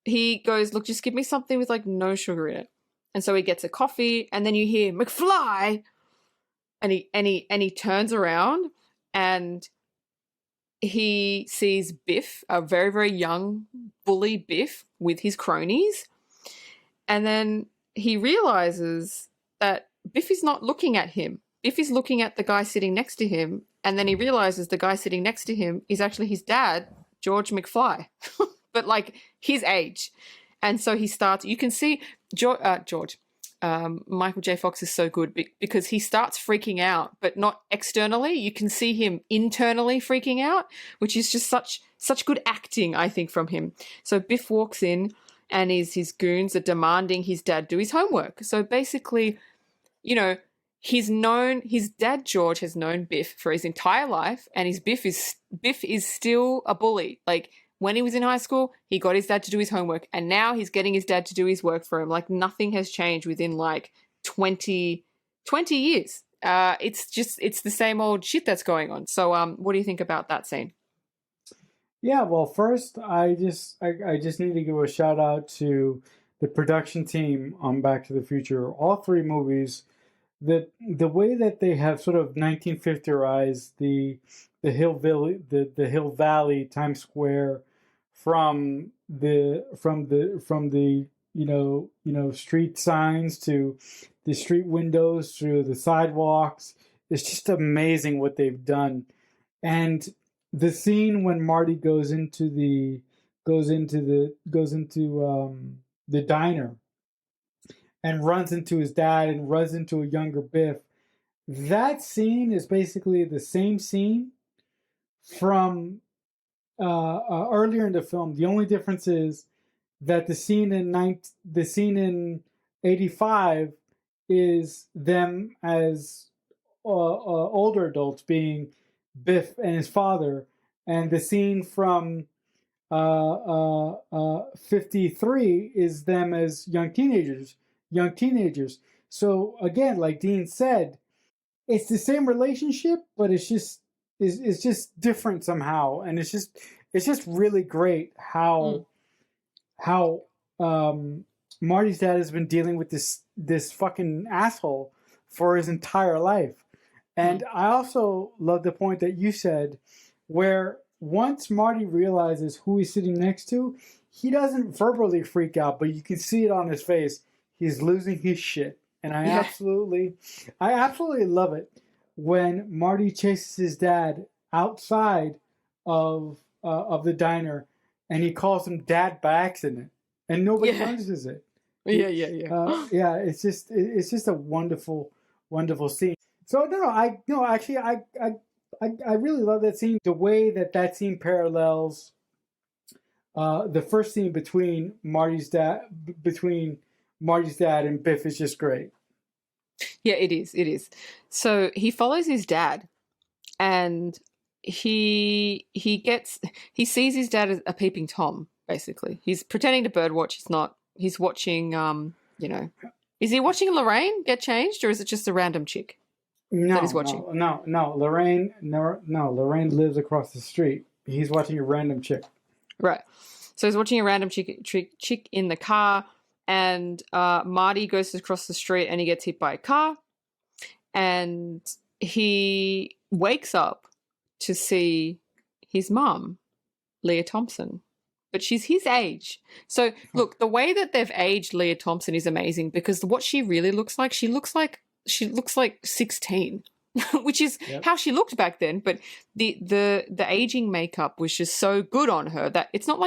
he goes, look, just give me something with like no sugar in it. And so he gets a coffee, and then you hear McFly, and he turns around and he sees Biff, a very, very young bully Biff with his cronies. And then he realizes that Biff is not looking at him. Biff is looking at the guy sitting next to him. And then he realizes the guy sitting next to him is actually his dad, George McFly, but like his age. And so he starts, you can see Michael J. Fox is so good because he starts freaking out, but not externally. You can see him internally freaking out, which is just such good acting, I think, from him. So Biff walks in, and his goons are demanding his dad do his homework. So basically, his dad George has known Biff for his entire life, and Biff is still a bully. Like, when he was in high school, he got his dad to do his homework, and now he's getting his dad to do his work for him. Like, nothing has changed within like 20 years. It's the same old shit that's going on. So what do you think about that scene? Yeah, well, first I just need to give a shout out to the production team on Back to the Future. All three movies, the way that they have sort of 1950ized the Hill Valley, Times Square, from the street signs to the street windows to the sidewalks. It's just amazing what they've done. And the scene when Marty goes into the diner and runs into his dad and runs into a younger Biff. That scene is basically the same scene from earlier in the film. The only difference is that the scene in 85 is them as older adults, being Biff and his father, and the scene from 53 is them as young teenagers. So again, like Dean said, it's the same relationship, but it's just different somehow, and it's just really great how Marty's dad has been dealing with this fucking asshole for his entire life. And I also love the point that you said, where once Marty realizes who he's sitting next to, he doesn't verbally freak out, but you can see it on his face. He's losing his shit. And I absolutely love it when Marty chases his dad outside of the diner, and he calls him Dad by accident, and nobody notices it. Yeah. It's just a wonderful scene. So I really love that scene. The way that scene parallels the first scene between Marty's dad and Biff is just great. Yeah, it is. So he follows his dad, and he sees his dad as a peeping Tom, basically. He's pretending to birdwatch. He's watching, is he watching Lorraine get changed, or is it just a random chick that he's watching? No. Lorraine lives across the street. He's watching a random chick. Right. So he's watching a random chick in the car, and Marty goes across the street and he gets hit by a car, and he wakes up to see his mum, Leah Thompson, but she's his age. So look, the way that they've aged Leah Thompson is amazing, because what she really looks like, she looks like 16. Which is how she looked back then, but the aging makeup was just so good on her that it's not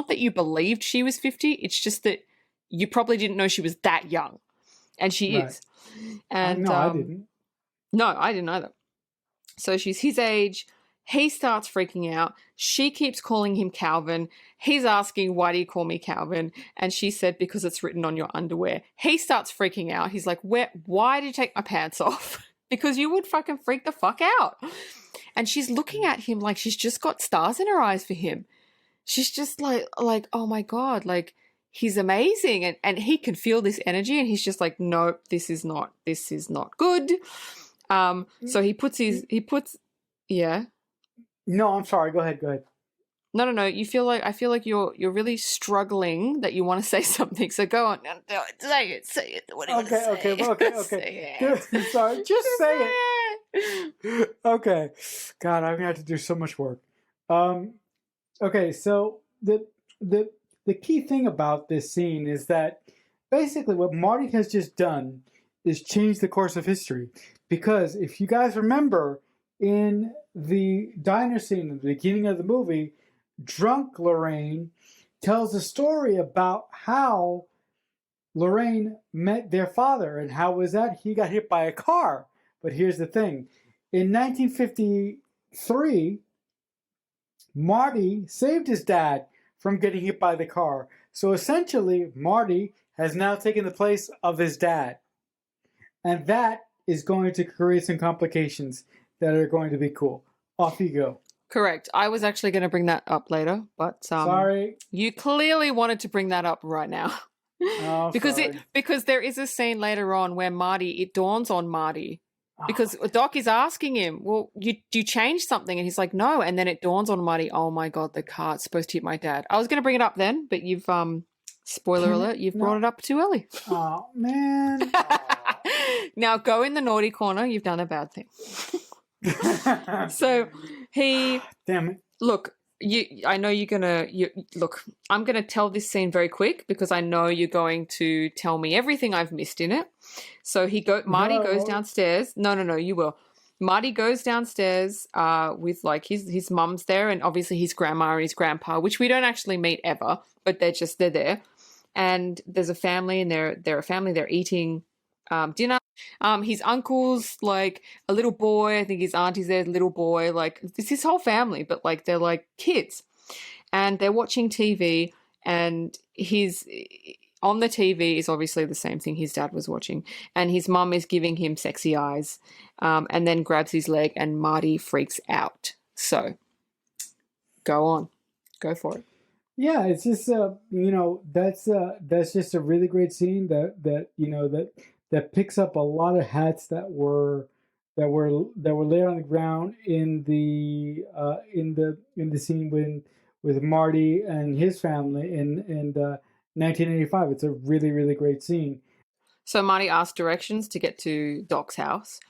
that you believed she was 50, it's just that you probably didn't know she was that young, and she is. And I didn't. No, I didn't either. So she's his age. He starts freaking out. She keeps calling him Calvin. He's asking, why do you call me Calvin? And she said, because it's written on your underwear. He starts freaking out. He's like, why did you take my pants off? Because you would fucking freak the fuck out. And she's looking at him like she's just got stars in her eyes for him. She's just like, oh my God, like, he's amazing. And he can feel this energy, and he's just like, nope, this is not good. So he puts, yeah. No, I'm sorry. Go ahead. No. I feel like you're really struggling, that you want to say something. So go on. Say it. What do you want to say? Okay. Sorry. Just say it. Okay. God, I'm gonna have to do so much work. Okay. So the key thing about this scene is that basically what Marty has just done is change the course of history. Because if you guys remember, in the diner scene at the beginning of the movie, drunk Lorraine tells a story about how Lorraine met their father, and how was that? He got hit by a car. But here's the thing. In 1953, Marty saved his dad from getting hit by the car. So essentially, Marty has now taken the place of his dad. And that is going to create some complications that are going to be cool. Off you go. Correct. I was actually going to bring that up later, but sorry. You clearly wanted to bring that up right now. Oh, because there is a scene later on where it dawns on Marty, because Doc is asking him, well, do you change something? And he's like, no. And then it dawns on Marty, oh my God, the car's supposed to hit my dad. I was going to bring it up then, but you've, spoiler alert, you've brought it up too early. Oh, man. Now go in the naughty corner. You've done a bad thing. So damn it. Look, I know look, I'm going to tell this scene very quick, because I know you're going to tell me everything I've missed in it. So Marty goes downstairs. No, you will. Marty goes downstairs with like his mum's there, and obviously his grandma and his grandpa, which we don't actually meet ever, but they're there. And there's a family, and they're a family. They're eating dinner. His uncle's like a little boy. I think his auntie's there, little boy. Like, it's his whole family, but like they're like kids, and they're watching TV. And on the TV is obviously the same thing his dad was watching, and his mum is giving him sexy eyes, and then grabs his leg, and Marty freaks out. So, go on, go for it. Yeah, it's just that's just a really great scene that picks up a lot of hats that were laid on the ground in the scene with Marty and his family in 1985. It's a really, really great scene. So Marty asks directions to get to Doc's house.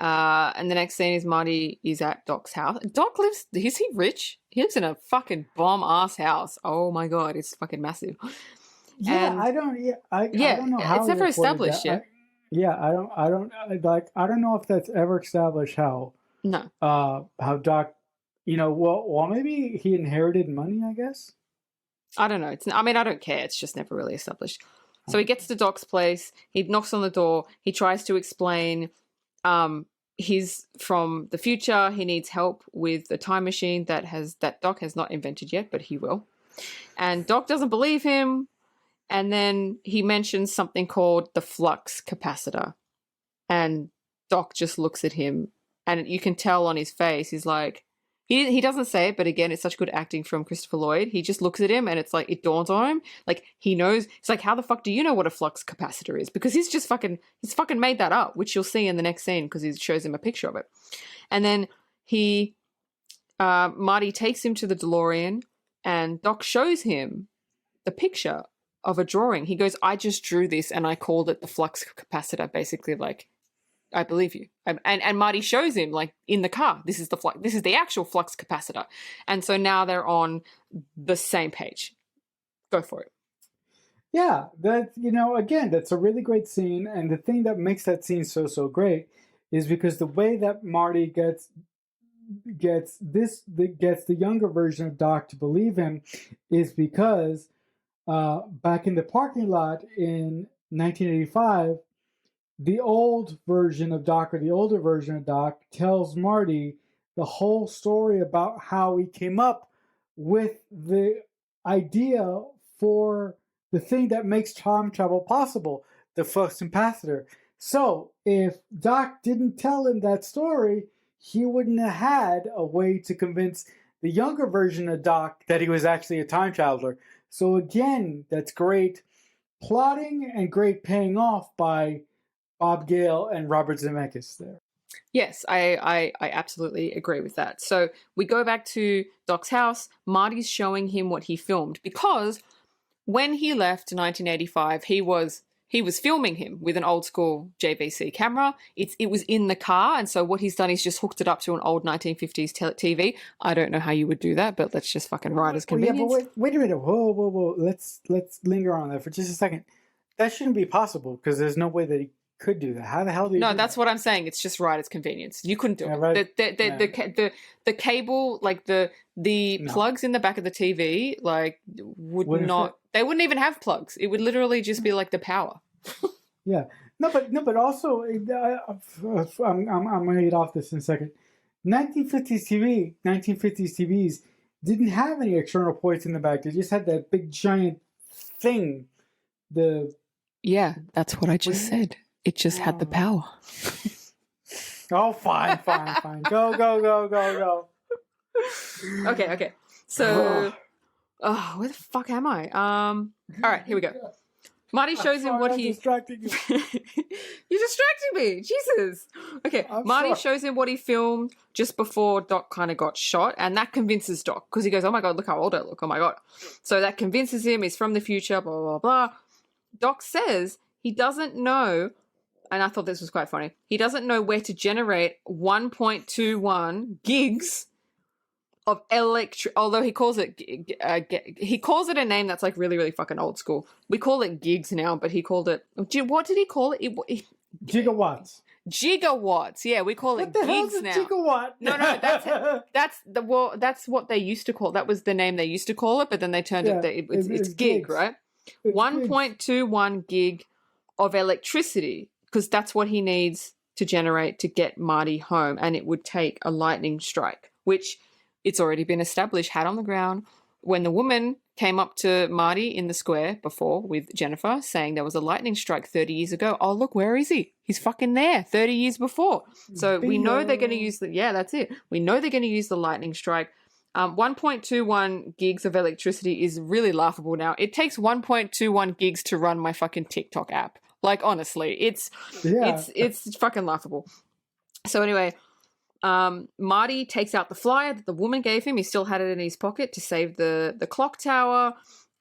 And the next scene is Marty is at Doc's house. Doc lives, is he rich? He lives in a fucking bomb-ass house. Oh my God, it's fucking massive. Yeah, And I don't know how it's never established yet. I don't know if that's ever established how No. how Doc, well, maybe he inherited money, I guess. I don't know. I don't care. It's just never really established. So he gets to Doc's place. He knocks on the door. He tries to explain he's from the future. He needs help with a time machine that Doc has not invented yet, but he will. And Doc doesn't believe him. And then he mentions something called the flux capacitor. And Doc just looks at him, and you can tell on his face, he's like, he doesn't say it, but again, it's such good acting from Christopher Lloyd. He just looks at him, and it's like, it dawns on him. Like, he knows. It's like, how the fuck do you know what a flux capacitor is? Because he's fucking made that up, which you'll see in the next scene because he shows him a picture of it. And then Marty takes him to the DeLorean, and Doc shows him the picture of a drawing. He goes, I just drew this and I called it the flux capacitor, basically, like, I believe you. And Marty shows him, like, in the car, this is the actual flux capacitor. And so now they're on the same page. Go for it. Yeah, again, that's a really great scene. And the thing that makes that scene so great is because the way that Marty gets the younger version of Doc to believe him is because back in the parking lot in 1985, the old version of Doc, or the older version of Doc, tells Marty the whole story about how he came up with the idea for the thing that makes time travel possible, the flux capacitor. So if Doc didn't tell him that story, he wouldn't have had a way to convince the younger version of Doc that he was actually a time traveler. So again, that's great plotting and great paying off by Bob Gale and Robert Zemeckis there. Yes, I absolutely agree with that. So we go back to Doc's house. Marty's showing him what he filmed, because when he left in 1985, he was filming him with an old school JVC camera. It was in the car, and so what he's done is just hooked it up to an old 1950s TV. I don't know how you would do that, but let's just fucking ride as convenience. Yeah, but wait a minute. Whoa. Let's linger on that for just a second. That shouldn't be possible because there's no way that he could do that. How the hell do you? No, that's what I'm saying. It's just right as convenience. You couldn't do it. Right. The cable, like the plugs in the back of the TV, like they wouldn't even have plugs. It would literally just be like the power. Yeah. No, but also, I'm gonna get off this in a second. 1950s TVs didn't have any external ports in the back. They just had that big giant thing. Yeah, that's what I just said. It just had the power. Oh, fine. Go. Okay. So, where the fuck am I? All right, here we go. Marty shows him what he... distracting you. You're distracting me. Jesus. Okay, Marty shows him what he filmed just before Doc kind of got shot, and that convinces Doc, because he goes, oh my God, look how old I look. Oh my God. So that convinces him he's from the future, blah, blah, blah. Doc says he doesn't know, and I thought this was quite funny, he doesn't know where to generate 1.21 gigs of although he calls it a name that's like really, really fucking old school. We call it gigs now, but he called it, what did he call it? Gigawatts. Gigawatts. Yeah, we call it gigs now. Gigawatt? No, that's what they used to call it. That was the name they used to call it, but then they turned it's gig, gigs. Right? 1.21 gig of electricity, because that's what he needs to generate to get Marty home, and it would take a lightning strike, which it's already been established, hat on the ground. When the woman came up to Marty in the square before with Jennifer saying there was a lightning strike 30 years ago. Oh, look, where is he? He's fucking there 30 years before. So we know they're going to use that's it. We know they're going to use the lightning strike. 1.21 gigs of electricity is really laughable now. It takes 1.21 gigs to run my fucking TikTok app. Like, honestly, it's fucking laughable. So anyway, Marty takes out the flyer that the woman gave him. He still had it in his pocket to save the clock tower.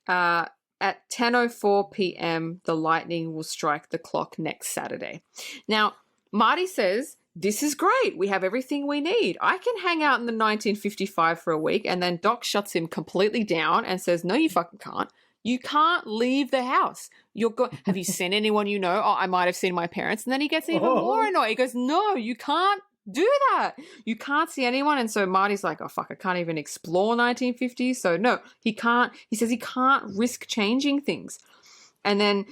At 10:04 p.m., the lightning will strike the clock next Saturday. Now, Marty says, this is great. We have everything we need. I can hang out in the 1955 for a week. And then Doc shuts him completely down and says, no, you fucking can't. You can't leave the house. Have you seen anyone you know? Oh, I might have seen my parents. And then he gets even more annoyed. He goes, no, you can't do that. You can't see anyone. And so Marty's like, oh, fuck, I can't even explore 1950s. So no, he can't. He says he can't risk changing things. And then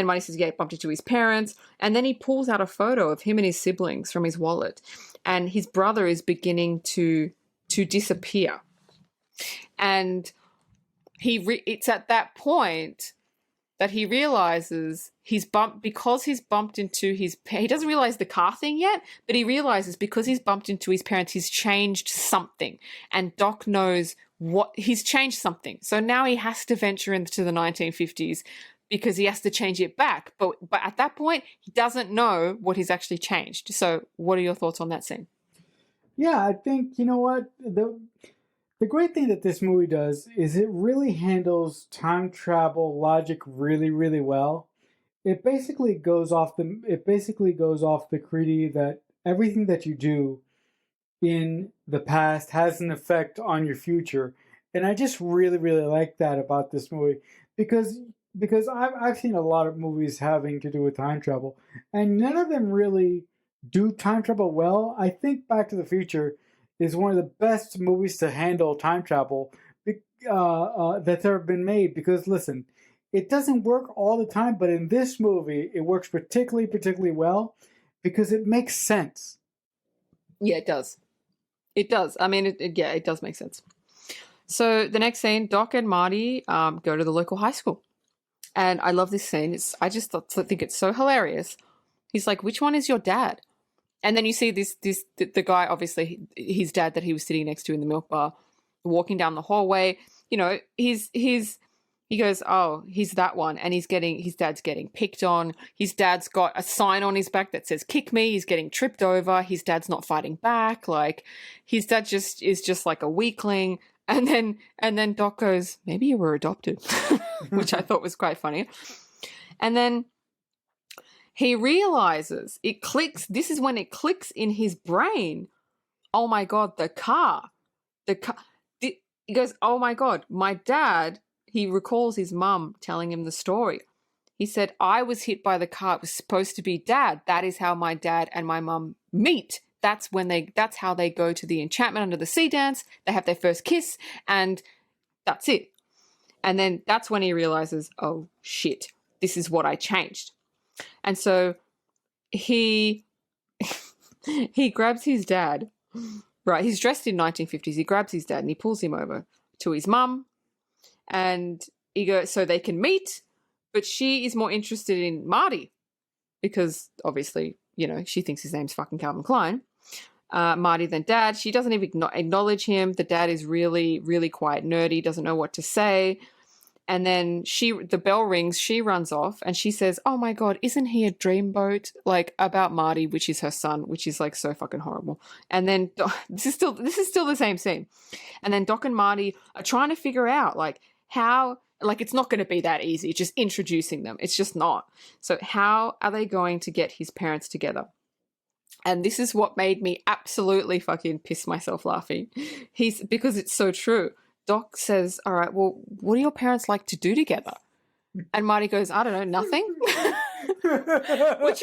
Marty says, yeah, he bumped into his parents. And then he pulls out a photo of him and his siblings from his wallet. And his brother is beginning to disappear. And it's at that point that he realizes he doesn't realize the car thing yet, but he realizes because he's bumped into his parents, he's changed something. And Doc knows he's changed something. So now he has to venture into the 1950s because he has to change it back. But at that point, he doesn't know what he's actually changed. So what are your thoughts on that scene? Yeah, I think, you know what? The great thing that this movie does is it really handles time travel logic really, really well. It basically goes off the creed that everything that you do in the past has an effect on your future. And I just really, really like that about this movie because I've seen a lot of movies having to do with time travel, and none of them really do time travel well. I think Back to the Future is one of the best movies to handle time travel that have been made because, listen, it doesn't work all the time, but in this movie, it works particularly well because it makes sense. Yeah, it does. It does. I mean, it does make sense. So the next scene, Doc and Marty go to the local high school. And I love this scene. I think it's so hilarious. He's like, which one is your dad? And then you see the guy, obviously his dad that he was sitting next to in the milk bar, walking down the hallway. You know, he goes, oh, he's that one. And his dad's getting picked on. His dad's got a sign on his back that says, kick me. He's getting tripped over. His dad's not fighting back. Like, his dad is just like a weakling. And then Doc goes, maybe you were adopted, which I thought was quite funny. And then he realizes, it clicks. This is when it clicks in his brain. Oh my God, the car. He goes, oh my God, my dad, he recalls his mum telling him the story. He said, I was hit by the car. It was supposed to be dad. That is how my dad and my mum meet. That's how they go to the Enchantment Under the Sea dance. They have their first kiss, and that's it. And then that's when he realizes, oh shit, this is what I changed. And so he grabs his dad. Right, he's dressed in 1950s. He grabs his dad and he pulls him over to his mum, and he goes, so they can meet, but she is more interested in Marty because obviously, you know, she thinks his name's fucking Calvin Klein. Marty then dad. She doesn't even acknowledge him. The dad is really, really quite nerdy, doesn't know what to say. And then the bell rings, she runs off and she says, oh my God, isn't he a dreamboat? Like, about Marty, which is her son, which is like so fucking horrible. And then this is still the same scene. And then Doc and Marty are trying to figure out like how, like, it's not going to be that easy, just introducing them. It's just not. So how are they going to get his parents together? And this is what made me absolutely fucking piss myself laughing. Because it's so true. Doc says, all right, well, what do your parents like to do together? And Marty goes, I don't know, nothing. which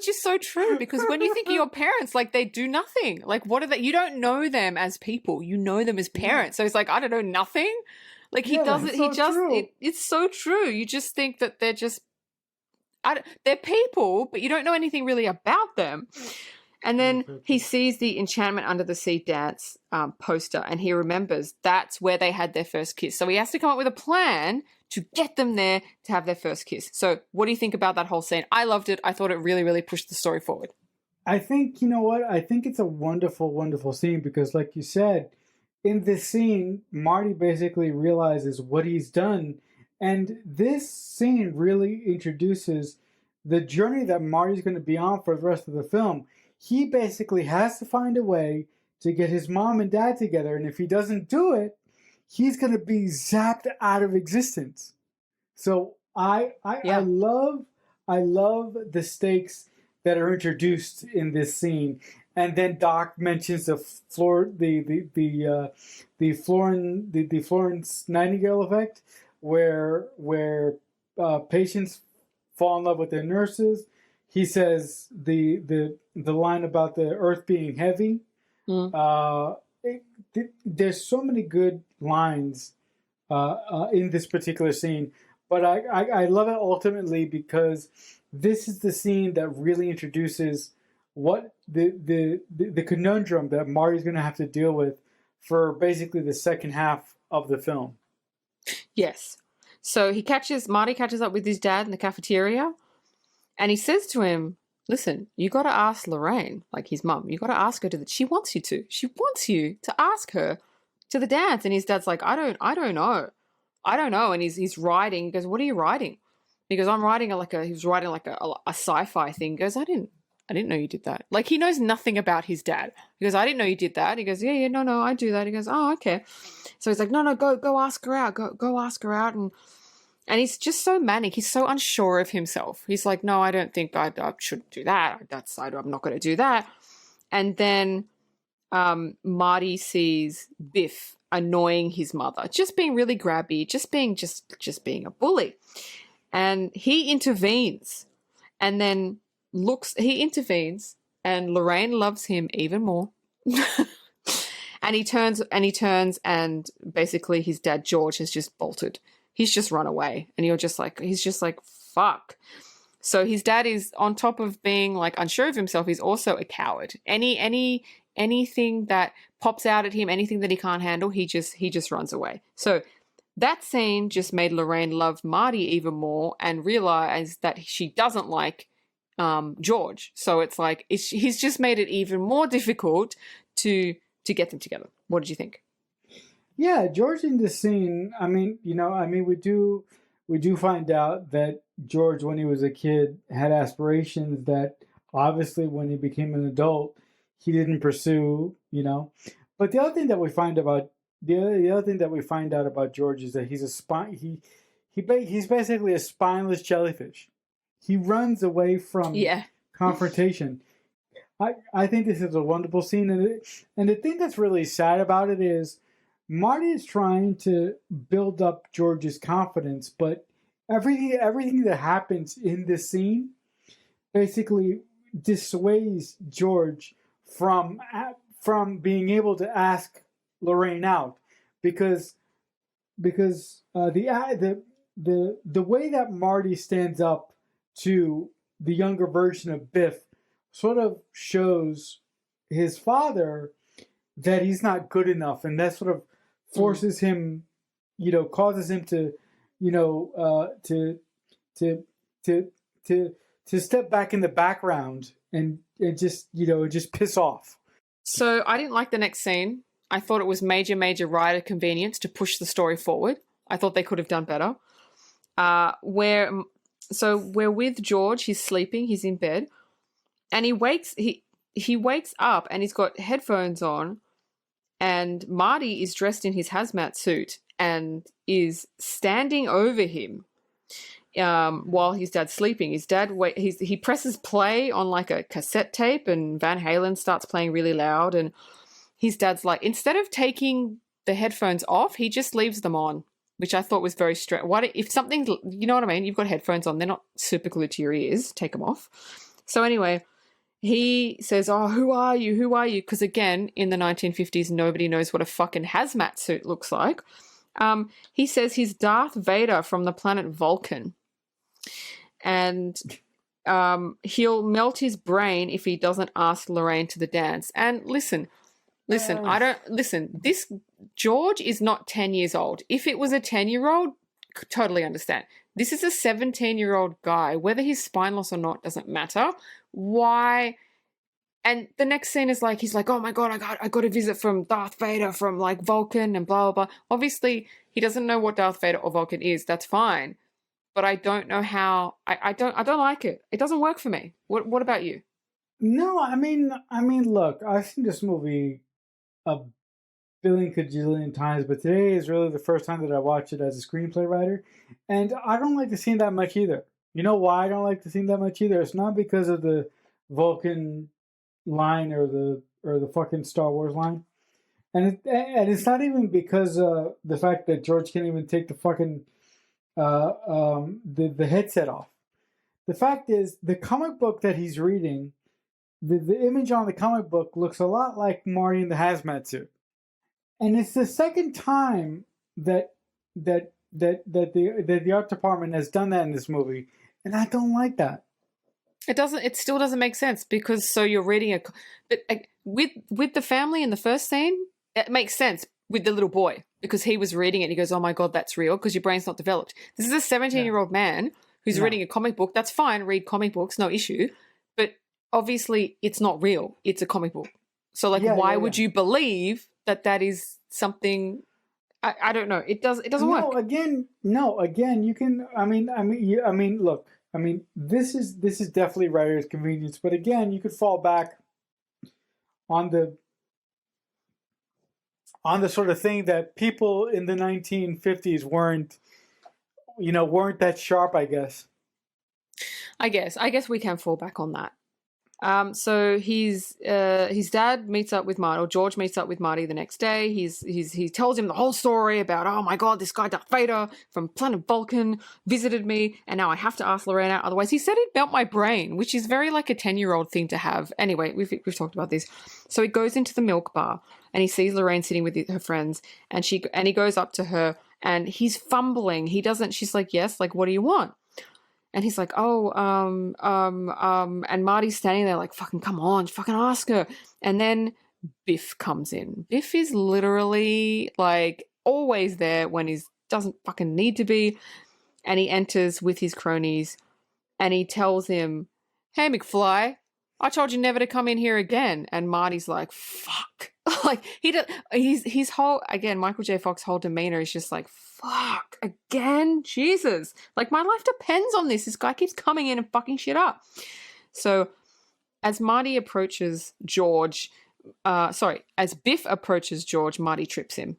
is so true, because when you think of your parents, like, they do nothing. Like, what are they? You don't know them as people. You know them as parents. So he's like, I don't know, nothing. Like, he does it. It's so true. You just think that they're just, they're people, but you don't know anything really about them. And then he sees the Enchantment Under the Sea dance poster, and he remembers that's where they had their first kiss. So he has to come up with a plan to get them there to have their first kiss. So what do you think about that whole scene? I loved it. I thought it really, really pushed the story forward. I think, you know what? I think it's a wonderful, wonderful scene because, like you said, in this scene, Marty basically realizes what he's done. And this scene really introduces the journey that Marty's going to be on for the rest of the film. He basically has to find a way to get his mom and dad together. And if he doesn't do it, he's going to be zapped out of existence. So I love the stakes that are introduced in this scene. And then Doc mentions the Florence Nightingale effect, where patients fall in love with their nurses. He says the line about the earth being heavy. There's so many good lines in this particular scene, but I love it ultimately because this is the scene that really introduces what the conundrum that Marty's going to have to deal with for basically the second half of the film. Yes. So Marty catches up with his dad in the cafeteria, and he says to him, listen, you got to ask Lorraine, like his mum, you got to ask her she wants you to. She wants you to ask her to the dance. And his dad's like, I don't know. And he's writing. He goes, what are you writing? He goes, I'm writing a sci-fi thing. He goes, I didn't know you did that. Like, he knows nothing about his dad. He goes, I didn't know you did that. He goes, yeah, no, I do that. He goes, oh, okay. So he's like, no, go ask her out. Go ask her out. And he's just so manic. He's so unsure of himself. He's like, no, I don't think I should do that. I'm not going to do that. And then Marty sees Biff annoying his mother, just being really grabby, just being a bully. And he intervenes. And then he intervenes, and Lorraine loves him even more. And he turns, and basically his dad George has just bolted. He's just run away, and he's just like, fuck. So his dad is, on top of being like unsure of himself, he's also a coward. Anything that pops out at him, anything that he can't handle, he just runs away. So that scene just made Lorraine love Marty even more and realize that she doesn't like George. So it's like he's just made it even more difficult to get them together. What did you think? Yeah, George in this scene, we do find out that George, when he was a kid, had aspirations that obviously when he became an adult, he didn't pursue, But the other thing that we find out about George is that he's basically a spineless jellyfish. He runs away from confrontation. I think this is a wonderful scene, and the thing that's really sad about it is Marty is trying to build up George's confidence, but everything that happens in this scene basically dissuades George from being able to ask Lorraine out because the way that Marty stands up to the younger version of Biff sort of shows his father that he's not good enough, and that sort of forces him, causes him to step back in the background and just piss off. So I didn't like the next scene. I thought it was major writer convenience to push the story forward. I thought they could have done better. We're with George. He's sleeping. He's in bed, and he wakes up and he's got headphones on. And Marty is dressed in his hazmat suit and is standing over him while his dad's sleeping. His dad he presses play on like a cassette tape, and Van Halen starts playing really loud. And his dad's like, instead of taking the headphones off, he just leaves them on, which I thought was very strange. If something, you know what I mean? You've got headphones on; they're not super glued to your ears. Take them off. So anyway. He says, oh, who are you? Who are you? Because again, in the 1950s, nobody knows what a fucking hazmat suit looks like. He says he's Darth Vader from the planet Vulcan. And he'll melt his brain if he doesn't ask Lorraine to the dance. And listen, this George is not 10 years old. If it was a 10-year-old, totally understand. This is a 17-year-old guy. Whether he's spineless or not doesn't matter. Why? And the next scene is like, he's like, oh my God, I got a visit from Darth Vader, from like Vulcan and blah, blah, blah. Obviously, he doesn't know what Darth Vader or Vulcan is. That's fine. But I don't know how, I don't like it. It doesn't work for me. What about you? No, I mean, look, I've seen this movie a billion cajillion times, but today is really the first time that I watched it as a screenplay writer. And I don't like the scene that much either. You know why I don't like the scene that much either? It's not because of the Vulcan line or the fucking Star Wars line, and it's not even because the fact that George can't even take the fucking the headset off. The fact is, the comic book that he's reading, the image on the comic book looks a lot like Marty in the hazmat suit, and it's the second time that the art department has done that in this movie, and I don't like that. It still doesn't make sense, because so you're reading with the family in the first scene, it makes sense with the little boy, because he was reading it and he goes, oh my God, that's real, because your brain's not developed. This is a 17-year-old man who's reading a comic book. That's fine, read comic books, no issue. But obviously it's not real. It's a comic book. So why would you believe that is something? I don't know. It doesn't work. Again, you can, look, this is definitely writer's convenience, but again, you could fall back on the sort of thing that people in the 1950s weren't that sharp, I guess. I guess we can fall back on that. So his dad meets up with Marty, or George meets up with Marty the next day. He tells him the whole story about, oh my God, this guy Darth Vader from planet Vulcan visited me, and now I have to ask Lorraine out. Otherwise, he said he'd melt my brain, which is very like a 10-year-old thing to have. Anyway, we've talked about this. So he goes into the milk bar and he sees Lorraine sitting with her friends, and he goes up to her and he's fumbling. She's like, yes, like, what do you want? And he's like, and Marty's standing there like, fucking come on, fucking ask her. And then Biff comes in. Biff is literally like always there when he doesn't fucking need to be. And he enters with his cronies and he tells him, hey, McFly, I told you never to come in here again. And Marty's like, fuck. Like his whole, again, Michael J. Fox's whole demeanor is just like, fuck, again? Jesus. Like, my life depends on this. This guy keeps coming in and fucking shit up. So as Marty approaches George, as Biff approaches George, Marty trips him,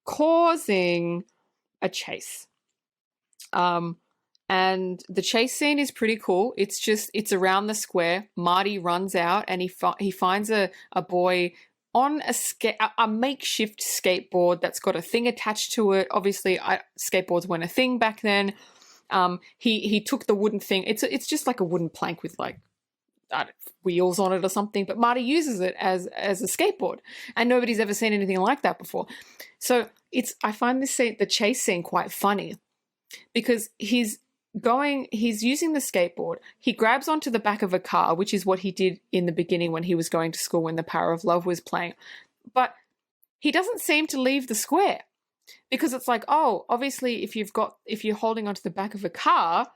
causing a chase. And the chase scene is pretty cool. It's around the square. Marty runs out and he finds a boy on a makeshift skateboard that's got a thing attached to it. Obviously, skateboards weren't a thing back then. He took the wooden thing. It's just like a wooden plank with like wheels on it or something. But Marty uses it as a skateboard, and nobody's ever seen anything like that before. So I find the chase scene quite funny, because he's using the skateboard. He grabs onto the back of a car, which is what he did in the beginning when he was going to school, when The Power of Love was playing. But he doesn't seem to leave the square, because it's like, oh, obviously if you're holding onto the back of a car,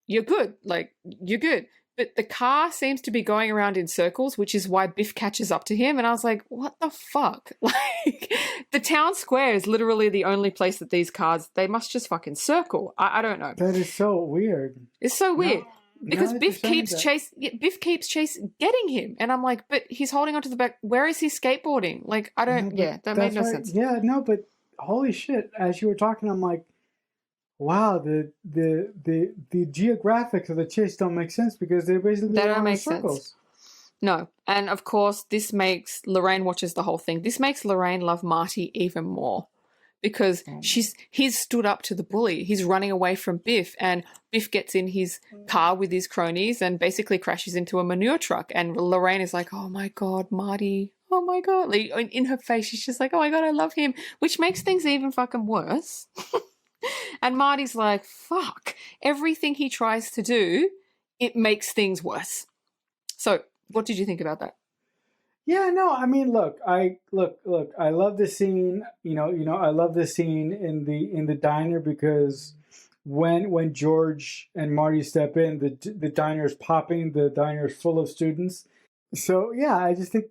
you're good. Like, you're good. But the car seems to be going around in circles, which is why Biff catches up to him. And I was like, what the fuck? Like, the town square is literally the only place that these cars, they must just fucking circle. I don't know. That is so weird. It's so weird. Because Biff keeps getting him. And I'm like, but he's holding onto the back. Where is he skateboarding? Like, I don't, that made no sense. Yeah, no, but holy shit. As you were talking, I'm like, wow, the geographics of the chase don't make sense, because they're basically don't make circles. Sense. No. And of course, this makes Lorraine watches the whole thing. This makes Lorraine love Marty even more, because he's stood up to the bully. He's running away from Biff, and Biff gets in his car with his cronies and basically crashes into a manure truck. And Lorraine is like, oh my God, Marty. Oh my God. Like, in her face, she's just like, oh my God, I love him, which makes things even fucking worse. And Marty's like, fuck, everything he tries to do it makes things worse. So what did you think about that? Yeah, no, I mean, look, I love the scene. I love the scene in the diner because when George and Marty step in, the diner's popping, the diner's full of students. So yeah, I just think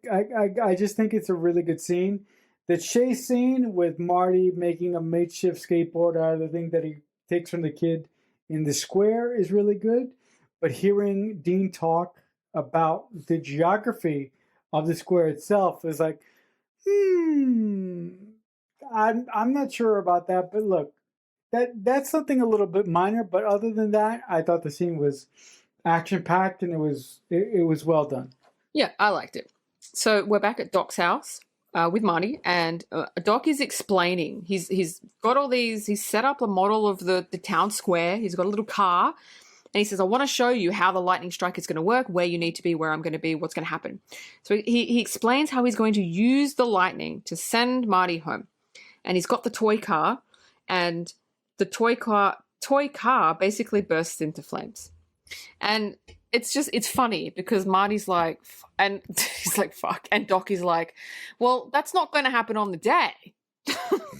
it's a really good scene. The chase scene with Marty making a makeshift skateboard out of the thing that he takes from the kid in the square is really good. But hearing Dean talk about the geography of the square itself is like, I'm not sure about that. But look, that's something a little bit minor. But other than that, I thought the scene was action packed and it was well done. Yeah, I liked it. So we're back at Doc's house with Marty, and Doc is explaining. He's got all these. He's set up a model of the town square. He's got a little car, and he says, "I want to show you how the lightning strike is going to work, where you need to be, where I'm going to be, what's going to happen." So he explains how he's going to use the lightning to send Marty home, and he's got the toy car, and the toy car basically bursts into flames, and it's funny because Marty's like, and he's like, fuck. And Doc is like, well, that's not going to happen on the day.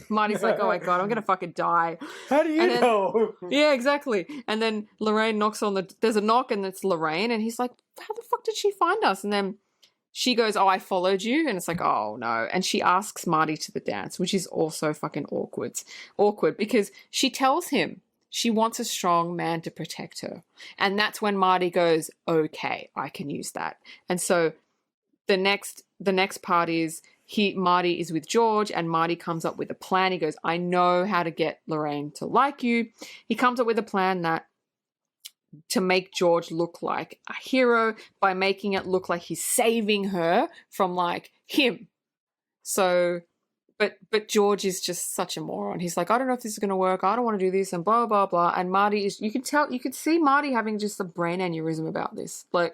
Marty's like, oh my God, I'm going to fucking die. How do you know? Yeah, exactly. And then Lorraine knocks on there's a knock and it's Lorraine. And he's like, how the fuck did she find us? And then she goes, oh, I followed you. And it's like, oh no. And she asks Marty to the dance, which is also fucking awkward because she tells him she wants a strong man to protect her. And that's when Marty goes, okay, I can use that. And so the next part is Marty is with George and Marty comes up with a plan. He goes, I know how to get Lorraine to like you. He comes up with a plan that to make George look like a hero by making it look like he's saving her from like him. So But George is just such a moron. He's like, I don't know if this is going to work. I don't want to do this and blah, blah, blah. And Marty is, you could see Marty having just a brain aneurysm about this. Like,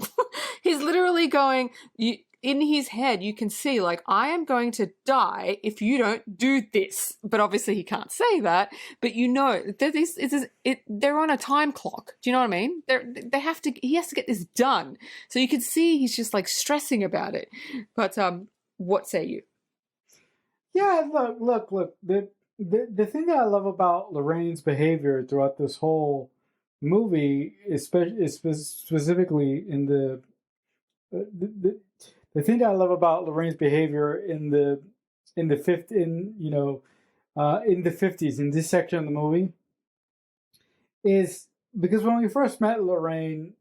he's literally going, in his head, you can see, like, I am going to die if you don't do this. But obviously he can't say that. But you know, they're on a time clock. Do you know what I mean? He has to get this done. So you can see he's just like stressing about it. But what say you? Yeah, look. The thing that I love about Lorraine's behavior throughout this whole movie, especially specifically in the thing that I love about Lorraine's behavior in the 50s in this section of the movie is because when we first met Lorraine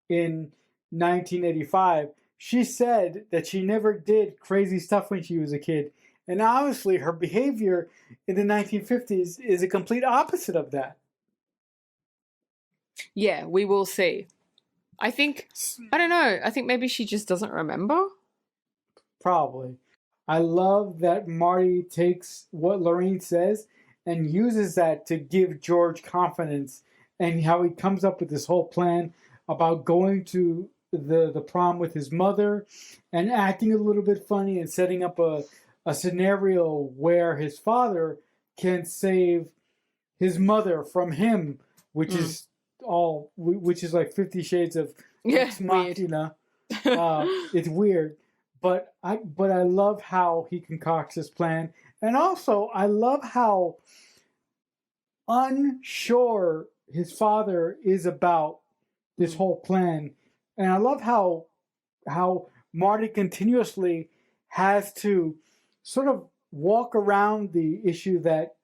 in 1985, she said that she never did crazy stuff when she was a kid. And obviously, her behavior in the 1950s is a complete opposite of that. Yeah, we will see. I don't know. I think maybe she just doesn't remember. Probably. I love that Marty takes what Lorraine says and uses that to give George confidence and how he comes up with this whole plan about going to the prom with his mother and acting a little bit funny and setting up a scenario where his father can save his mother from him, which is like 50 Shades of Ex Machina. It's weird, but I love how he concocts this plan, and also I love how unsure his father is about this whole plan, and I love how Marty continuously has to sort of walk around the issue that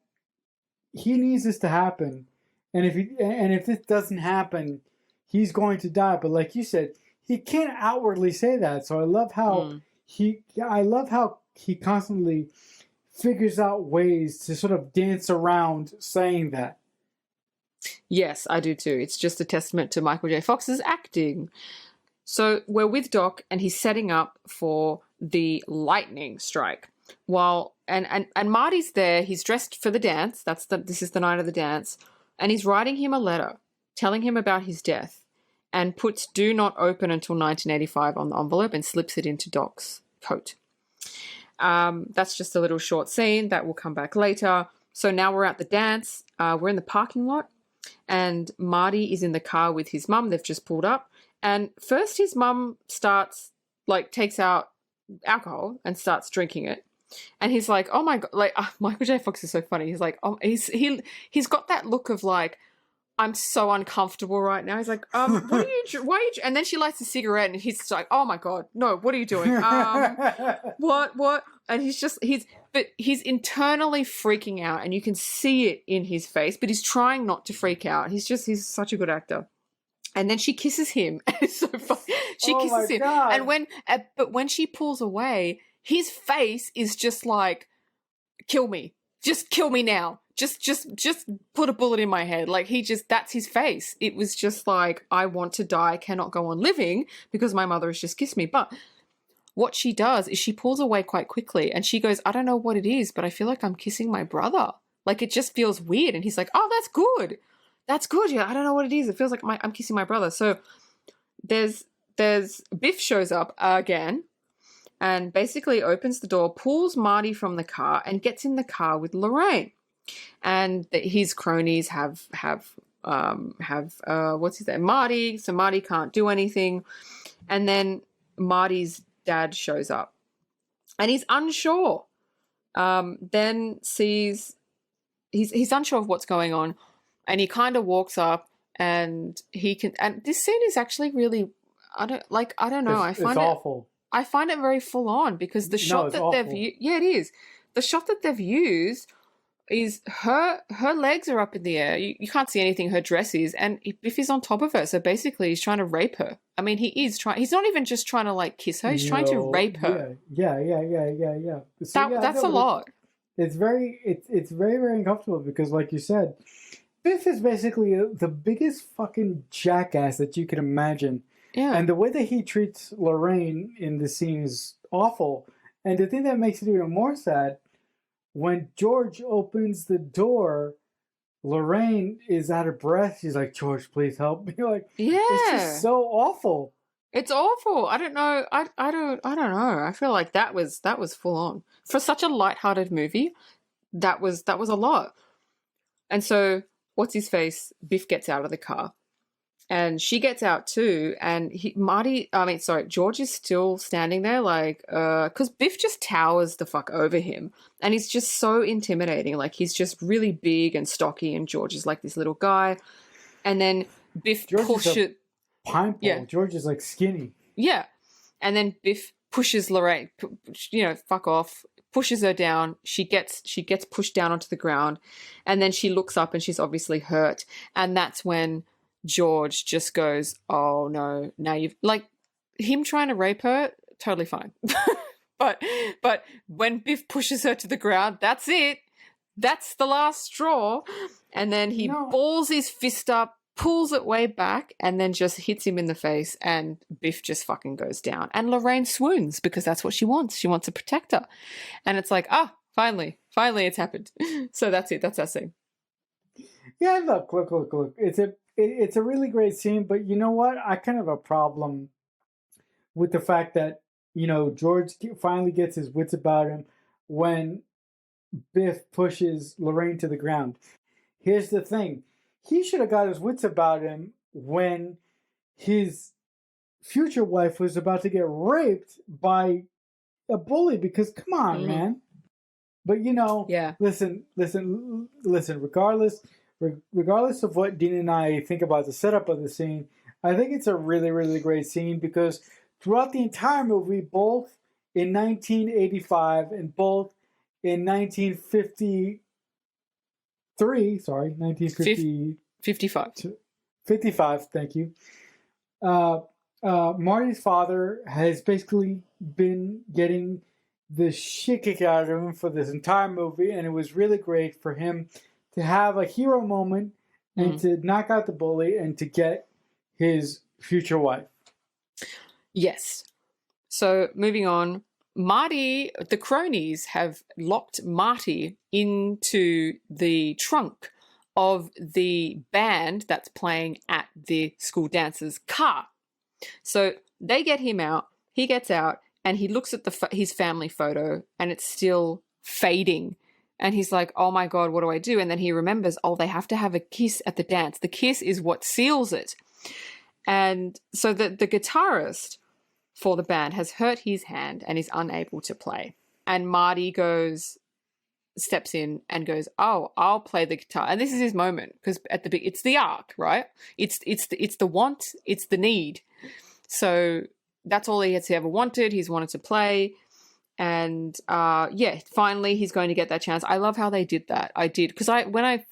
he needs this to happen, and if this doesn't happen, he's going to die. But like you said, he can't outwardly say that. So I love how he constantly figures out ways to sort of dance around saying that. Yes, I do too. It's just a testament to Michael J. Fox's acting. So we're with Doc, and he's setting up for the lightning strike. And Marty's there. He's dressed for the dance. This is the night of the dance, and he's writing him a letter telling him about his death, and puts "Do not open until 1985" on the envelope and slips it into Doc's coat. That's just a little short scene that will come back later. So now we're at the dance. We're in the parking lot, and Marty is in the car with his mum. They've just pulled up, And first his mum starts, like, takes out alcohol and starts drinking it. And he's like, oh my God, like, Michael J. Fox is so funny. He's like, he's got that look of like, I'm so uncomfortable right now. He's like, what are you, why are you, and then she lights a cigarette and he's like, oh my God, no, what are you doing? What? And he's internally freaking out and you can see it in his face, but he's trying not to freak out. He's such a good actor. And then she kisses him. It's so funny. She kisses him. God. And but when she pulls away, his face is just like, kill me. Just kill me now. Just put a bullet in my head. Like that's his face. It was just like, I want to die, cannot go on living because my mother has just kissed me. But what she does is she pulls away quite quickly and she goes, I don't know what it is, but I feel like I'm kissing my brother. Like it just feels weird. And he's like, oh, that's good. That's good. Yeah, I don't know what it is. It feels like I'm kissing my brother. So there's Biff shows up again and basically opens the door, pulls Marty from the car and gets in the car with Lorraine. And his cronies have what's his name? Marty. So Marty can't do anything. And then Marty's dad shows up and he's unsure. Then sees he's unsure of what's going on. And he kind of walks up and and this scene is actually really, I don't know. I find it's awful. I find it very full on because the shot that they've used, it is. The shot that they've used is her legs are up in the air. You can't see anything her dress is. And Biff is on top of her. So basically he's trying to rape her. I mean, he's not even just trying to like kiss her. He's trying to rape her. Yeah. So, that's a lot. It's very very uncomfortable because like you said, Biff is basically the biggest fucking jackass that you can imagine. Yeah. And the way that he treats Lorraine in the scene is awful. And the thing that makes it even more sad, when George opens the door, Lorraine is out of breath. She's like, George, please help me. Like, yeah. It's just so awful. It's awful. I don't know. I don't know. I feel like that was full on. For such a lighthearted movie, that was a lot. And so what's his face? Biff gets out of the car. And she gets out too, and George is still standing there like, because Biff just towers the fuck over him, and he's just so intimidating. Like, he's just really big and stocky, and George is like this little guy. And then Biff pushes... Pine pole. Yeah. George is like skinny. Yeah. And then Biff pushes Lorraine, fuck off, pushes her down. She gets pushed down onto the ground, and then she looks up and she's obviously hurt. And that's when George just goes, oh no, now you've, like, him trying to rape her, totally fine. but when Biff pushes her to the ground, that's it. That's the last straw. And then he balls his fist up, pulls it way back, and then just hits him in the face, and Biff just fucking goes down. And Lorraine swoons because that's what she wants. She wants to protect her. And it's like, finally it's happened. So that's it. That's that scene. Yeah, look. It's a really great scene, but you know what? I kind of have a problem with the fact that, George finally gets his wits about him when Biff pushes Lorraine to the ground. Here's the thing. He should have got his wits about him when his future wife was about to get raped by a bully, because come on, man. But listen, regardless of what Dean and I think about the setup of the scene, I think it's a really, really great scene because throughout the entire movie, both in 1985 and both in 1955, thank you. Marty's father has basically been getting the shit kicked out of him for this entire movie, and it was really great for him to have a hero moment and to knock out the bully and to get his future wife. Yes. So moving on, Marty, the cronies have locked Marty into the trunk of the band that's playing at the school dancer's car. So they get him out, he gets out, and he looks at his family photo, and it's still fading. And he's like, oh my God, what do I do? And then he remembers, they have to have a kiss at the dance. The kiss is what seals it. And so the guitarist for the band has hurt his hand and is unable to play. And Marty steps in and goes, "Oh, I'll play the guitar." And this is his moment, because at the it's the arc, right? It's the want, it's the need. So that's all he has ever wanted. He's wanted to play. And finally he's going to get that chance. I love how they did that. I did, because I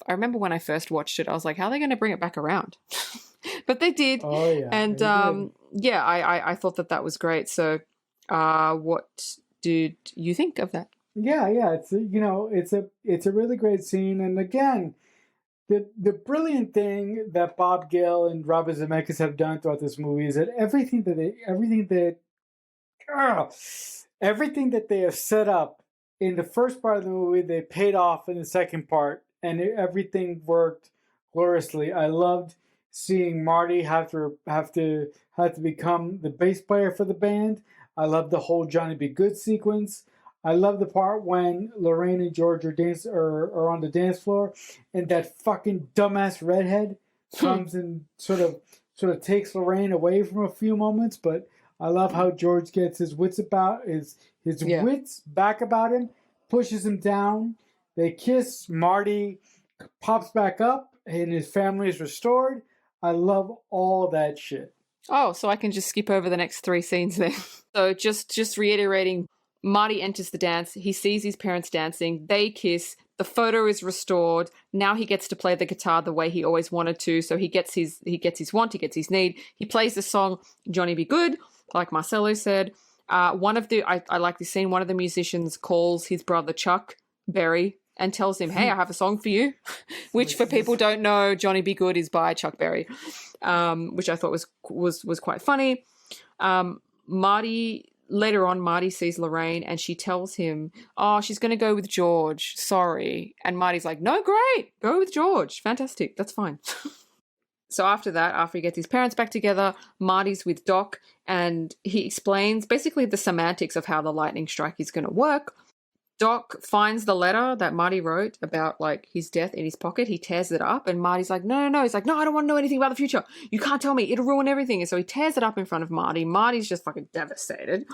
remember when I first watched it, I was like, how are they going to bring it back around? But they did. Oh yeah. And I thought that was great. So what did you think of that? Yeah, it's a really great scene. And again, the brilliant thing that Bob Gale and Robert Zemeckis have done throughout this movie is that everything that they have set up in the first part of the movie, they paid off in the second part, and everything worked gloriously. I loved seeing Marty have to become the bass player for the band. I love the whole Johnny Be Good sequence. I love the part when Lorraine and George are on the dance floor, and that fucking dumbass redhead comes and sort of takes Lorraine away from a few moments. But I love how George gets his wits wits back about him, pushes him down. They kiss. Marty pops back up, and his family is restored. I love all that shit. Oh, so I can just skip over the next 3 scenes then. So just reiterating, Marty enters the dance. He sees his parents dancing. They kiss. The photo is restored. Now he gets to play the guitar the way he always wanted to. So he gets his want, he gets his need. He plays the song Johnny Be Good, like Marcelo said. I like this scene. One of the musicians calls his brother Chuck Berry and tells him, "Hey, I have a song for you," which for people don't know, Johnny Be Good is by Chuck Berry, which I thought was quite funny. Later on, Marty sees Lorraine and she tells him, "Oh, she's going to go with George. Sorry." And Marty's like, "No, great. Go with George. Fantastic. That's fine." So after that, after he gets his parents back together, Marty's with Doc and he explains basically the semantics of how the lightning strike is going to work. Doc finds the letter that Marty wrote about like his death in his pocket. He tears it up and Marty's like, no. He's like, "No, I don't want to know anything about the future. You can't tell me. It'll ruin everything." And so he tears it up in front of Marty. Marty's just fucking devastated.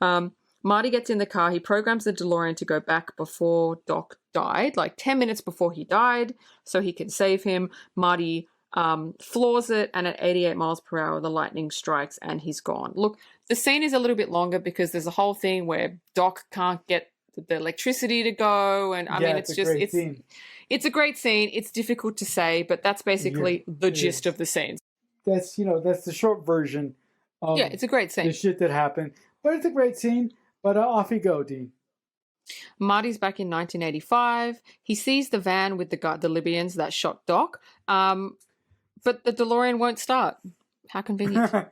Marty gets in the car. He programs the DeLorean to go back before Doc died, like 10 minutes before he died, so he can save him. Marty floors it, and at 88 miles per hour, the lightning strikes and he's gone. Look, the scene is a little bit longer because there's a whole thing where Doc can't get the electricity to go, and I mean it's a great scene. It's difficult to say, but that's basically the gist of the scene. That's the short version of it's a great scene. The shit that happened, but it's a great scene. But off you go, Dean. Marty's back in 1985. He sees the van with the Libyans that shot Doc, but the DeLorean won't start. How convenient.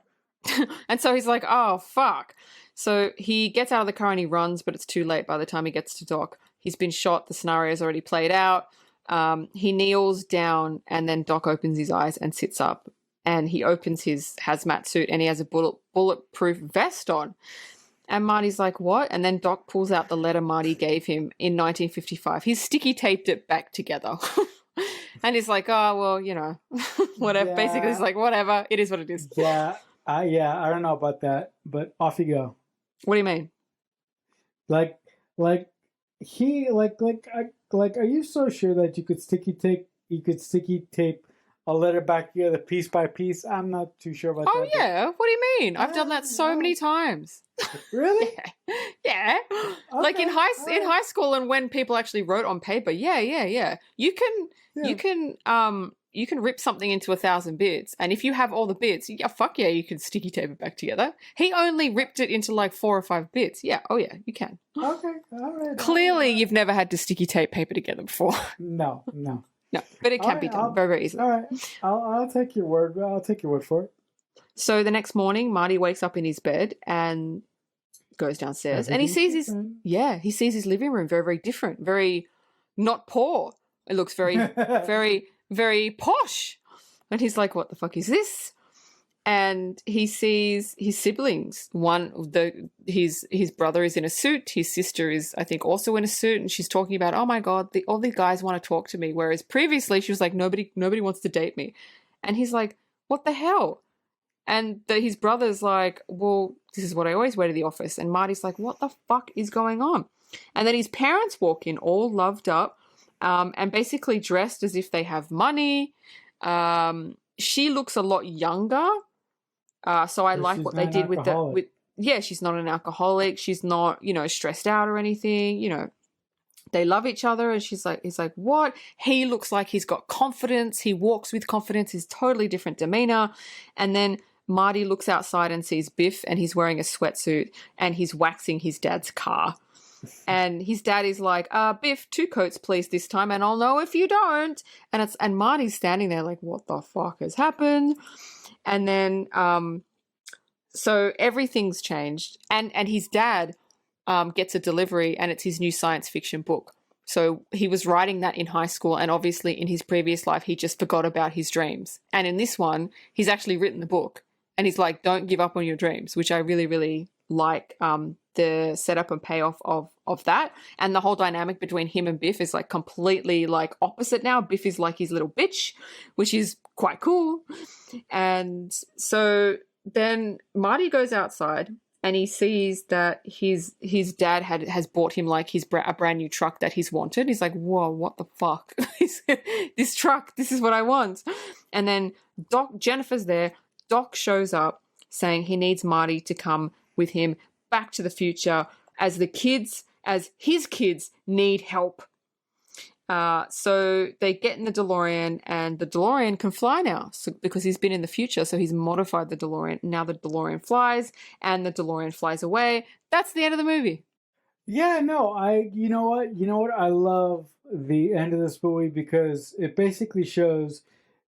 And so he's like, "Oh, fuck." So he gets out of the car and he runs, but it's too late by the time he gets to Doc. He's been shot. The scenario's already played out. He kneels down and then Doc opens his eyes and sits up. And he opens his hazmat suit and he has a bulletproof vest on. And Marty's like, "What?" And then Doc pulls out the letter Marty gave him in 1955. He's sticky taped it back together. And he's like, "Oh, well, whatever." Yeah. Basically, he's like, "Whatever. It is what it is." Yeah. I don't know about that, but off you go. What do you mean? Are you so sure that you could sticky tape a letter back together piece by piece? I'm not too sure about that. Oh yeah, what do you mean? I've done that so many times. Really? Yeah. Okay, like in high school and when people actually wrote on paper. Yeah. You can rip something into 1,000 bits, and if you have all the bits, fuck yeah, you can sticky tape it back together. He only ripped it into like 4 or 5 bits. Yeah, oh yeah, you can. Okay, all right. Clearly, you've never had to sticky tape paper together before. No, but it can be done very, very easily. All right, I'll take your word. I'll take your word for it. So the next morning, Marty wakes up in his bed and goes downstairs, and he sees his living room very, very different, very not poor. It looks very, very, very posh. And he's like, "What the fuck is this?" And he sees his siblings. His brother is in a suit. His sister is, I think, also in a suit. And she's talking about, "Oh my God, all the guys want to talk to me." Whereas previously she was like, nobody wants to date me. And he's like, "What the hell?" And his brother's like, well, this is what I always wear to the office. And Marty's like, what the fuck is going on? And then his parents walk in all loved up and basically dressed as if they have money. She looks a lot younger. So I like what they did with she's not an alcoholic. She's not, stressed out or anything, They love each other, and he's like, what? He looks like he's got confidence. He walks with confidence. He's totally different demeanor. And then Marty looks outside and sees Biff, and he's wearing a sweatsuit, and he's waxing his dad's car. And his dad is like, Biff, 2 coats, please, this time, and I'll know if you don't. And Marty's standing there like, what the fuck has happened? And then, so everything's changed. And his dad gets a delivery, and it's his new science fiction book. So he was writing that in high school, and obviously in his previous life, he just forgot about his dreams. And in this one, he's actually written the book, and he's like, don't give up on your dreams, which I really, really like the setup and payoff of that. And the whole dynamic between him and Biff is like completely like opposite now. Biff is like his little bitch, which is quite cool. And so then Marty goes outside, and he sees that his dad has bought him like a brand new truck that he's wanted. He's like, whoa, what the fuck? This truck, this is what I want. And then Jennifer's there. Doc shows up saying he needs Marty to come with him back to the future as his kids need help. So they get in the DeLorean, and the DeLorean can fly now because he's been in the future. So he's modified the DeLorean. Now the DeLorean flies, and the DeLorean flies away. That's the end of the movie. Yeah, no, you know what? I love the end of this movie because it basically shows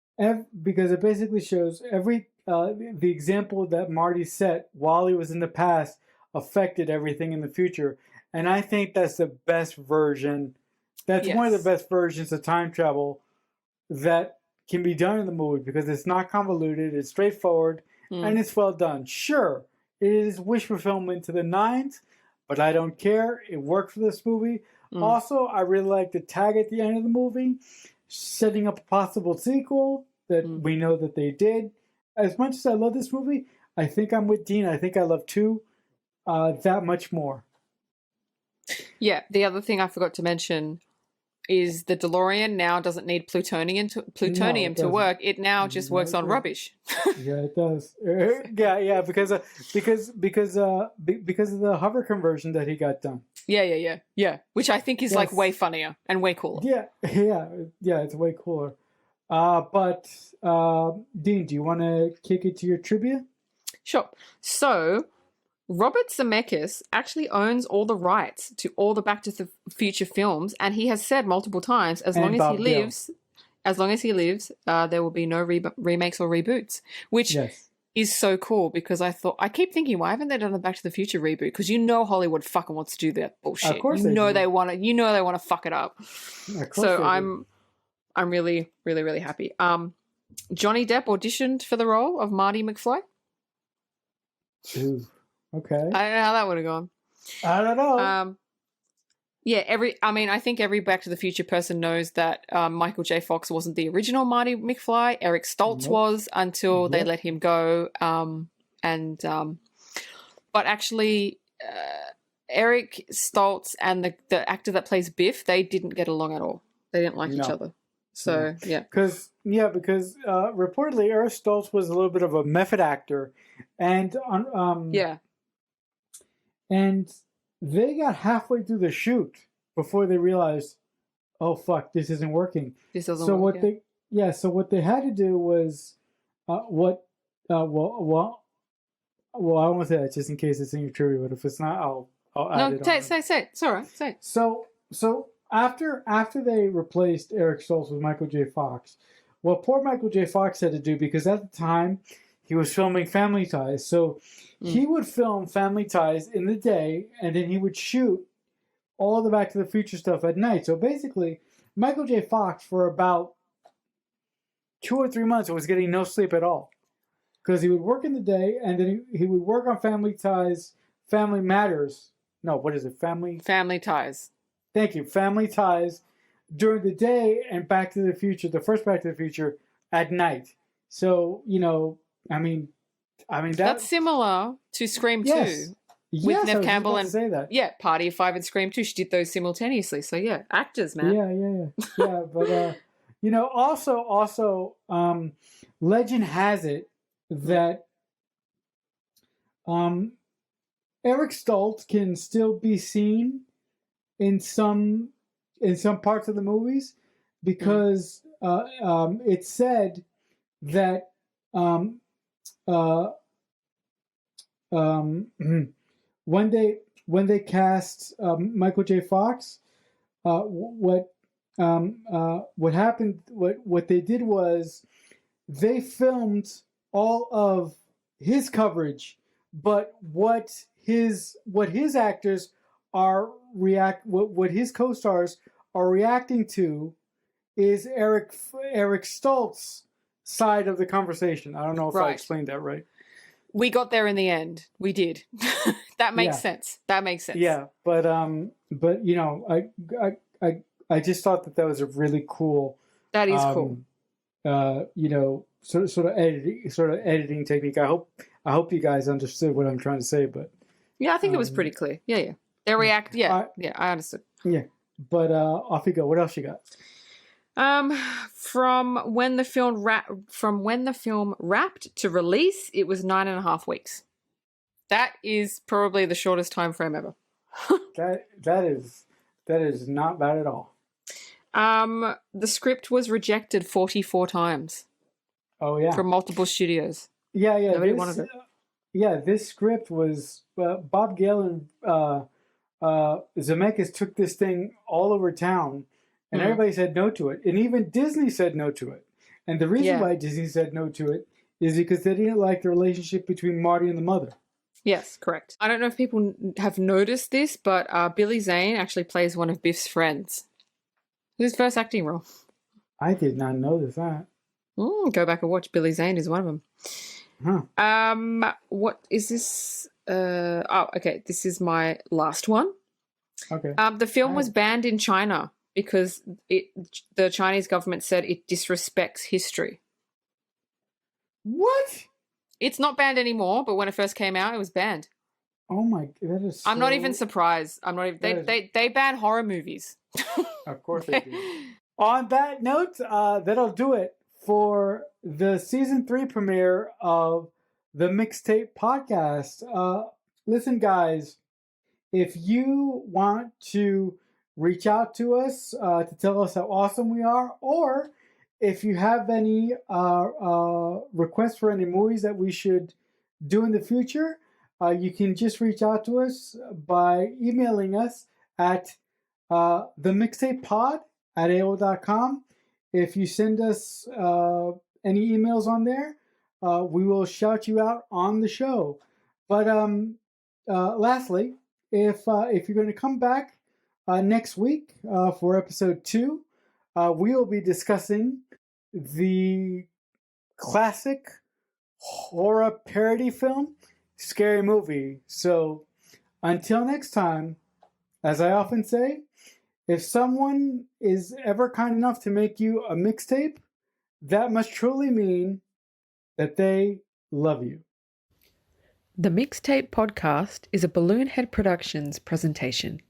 every the example that Marty set while he was in the past affected everything in the future. And I think that's the best version. That's one of the best versions of time travel that can be done in the movie because it's not convoluted, it's straightforward, and it's well done. Sure, it is wish fulfillment to the nines, but I don't care. It worked for this movie. Also, I really like the tag at the end of the movie, setting up a possible sequel that we know that they did. As much as I love this movie, I think I'm with Dean. I think I love 2 that much more. Yeah, the other thing I forgot to mention is the DeLorean now doesn't need plutonium to work. It now just works on rubbish. Yeah, it does. Yeah, because of the hover conversion that he got done. Yeah. Which I think is like way funnier and way cooler. Yeah, it's way cooler. But Dean, do you want to kick it to your trivia? Sure. So Robert Zemeckis actually owns all the rights to all the Back to the Future films, and he has said multiple times, as long as he lives, there will be no remakes or reboots, which is so cool because I keep thinking, why haven't they done the Back to the Future reboot? Because Hollywood fucking wants to do that bullshit. Of course they want to fuck it up. So I'm really, really, really happy. Johnny Depp auditioned for the role of Marty McFly. Ooh. Okay. I don't know how that would have gone. I don't know. I think every Back to the Future person knows that Michael J. Fox wasn't the original Marty McFly. Eric Stoltz was until they let him go. But actually, Eric Stoltz and the actor that plays Biff, they didn't get along at all. They didn't like each other. So, because reportedly Eric Stoltz was a little bit of a method actor. And and they got halfway through the shoot before they realized, oh fuck, this isn't working. This doesn't work. So what they had to do was I don't want to say that just in case it's in your trivia, but if it's not, I'll add it. No, say it. It's all right. Say it. So after they replaced Eric Stoltz with Michael J. Fox, what poor Michael J. Fox had to do, because at the time he was filming Family Ties, so he would film Family Ties in the day, and then he would shoot all the Back to the Future stuff at night. So basically, Michael J. Fox, for about 2 or 3 months, was getting no sleep at all. Because he would work in the day, and then he would work on Family Ties, Family Matters. No, what is it? Family Ties. Thank you. Family Ties during the day, and Back to the Future, the first Back to the Future, at night. So, I mean, That's similar to Scream yes. 2 with Yes, I Neve was just Campbell about and to say that. yeah, Party of Five and Scream 2. She did those simultaneously. So yeah, actors, man. Yeah. But also, legend has it that Eric Stoltz can still be seen in some parts of the movies because it's said that um, uh, um, when they cast Michael J. Fox, what happened? What they did was they filmed all of his coverage, but what his actors are what his co-stars are reacting to is Eric Stoltz's side of the conversation. I don't know if I explained that right. We got there in the end. We did. That makes sense. That makes sense. Yeah, but I just thought that was a really cool. That is cool. Sort of editing technique. I hope you guys understood what I'm trying to say, but yeah, I think it was pretty clear. Yeah. They react. Yeah, I understood. Yeah, but off you go. What else you got? From when the film wrapped to release, it was 9.5 weeks. That is probably the shortest time frame ever. that is not bad at all. The script was rejected 44 times. Oh yeah, from multiple studios. Yeah. Nobody wanted it. This script was Bob Gale and Zemeckis took this thing all over town. And everybody said no to it. And even Disney said no to it. And the reason why Disney said no to it is because they didn't like the relationship between Marty and the mother. Yes, correct. I don't know if people have noticed this, but Billy Zane actually plays one of Biff's friends. His first acting role. I did not notice that. Go back and watch. Billy Zane is one of them. Huh. What is this? Okay. This is my last one. Okay. The film was banned in China because the Chinese government said it disrespects history. What? It's not banned anymore, but when it first came out, it was banned. Oh my! That is. I'm not even surprised. I'm not even. They ban horror movies. Of course they do. On that note, that'll do it for the season 3 premiere of the Mixtape Podcast. Listen, guys, if you want to reach out to us to tell us how awesome we are, or if you have any requests for any movies that we should do in the future, you can just reach out to us by emailing us at themixtapepod@AOL.com. If you send us any emails on there, we will shout you out on the show. But lastly, if you're going to come back next week for episode 2, we will be discussing the classic horror parody film, Scary Movie. So until next time, as I often say, if someone is ever kind enough to make you a mixtape, that must truly mean that they love you. The Mixtape Podcast is a Balloonhead Productions presentation.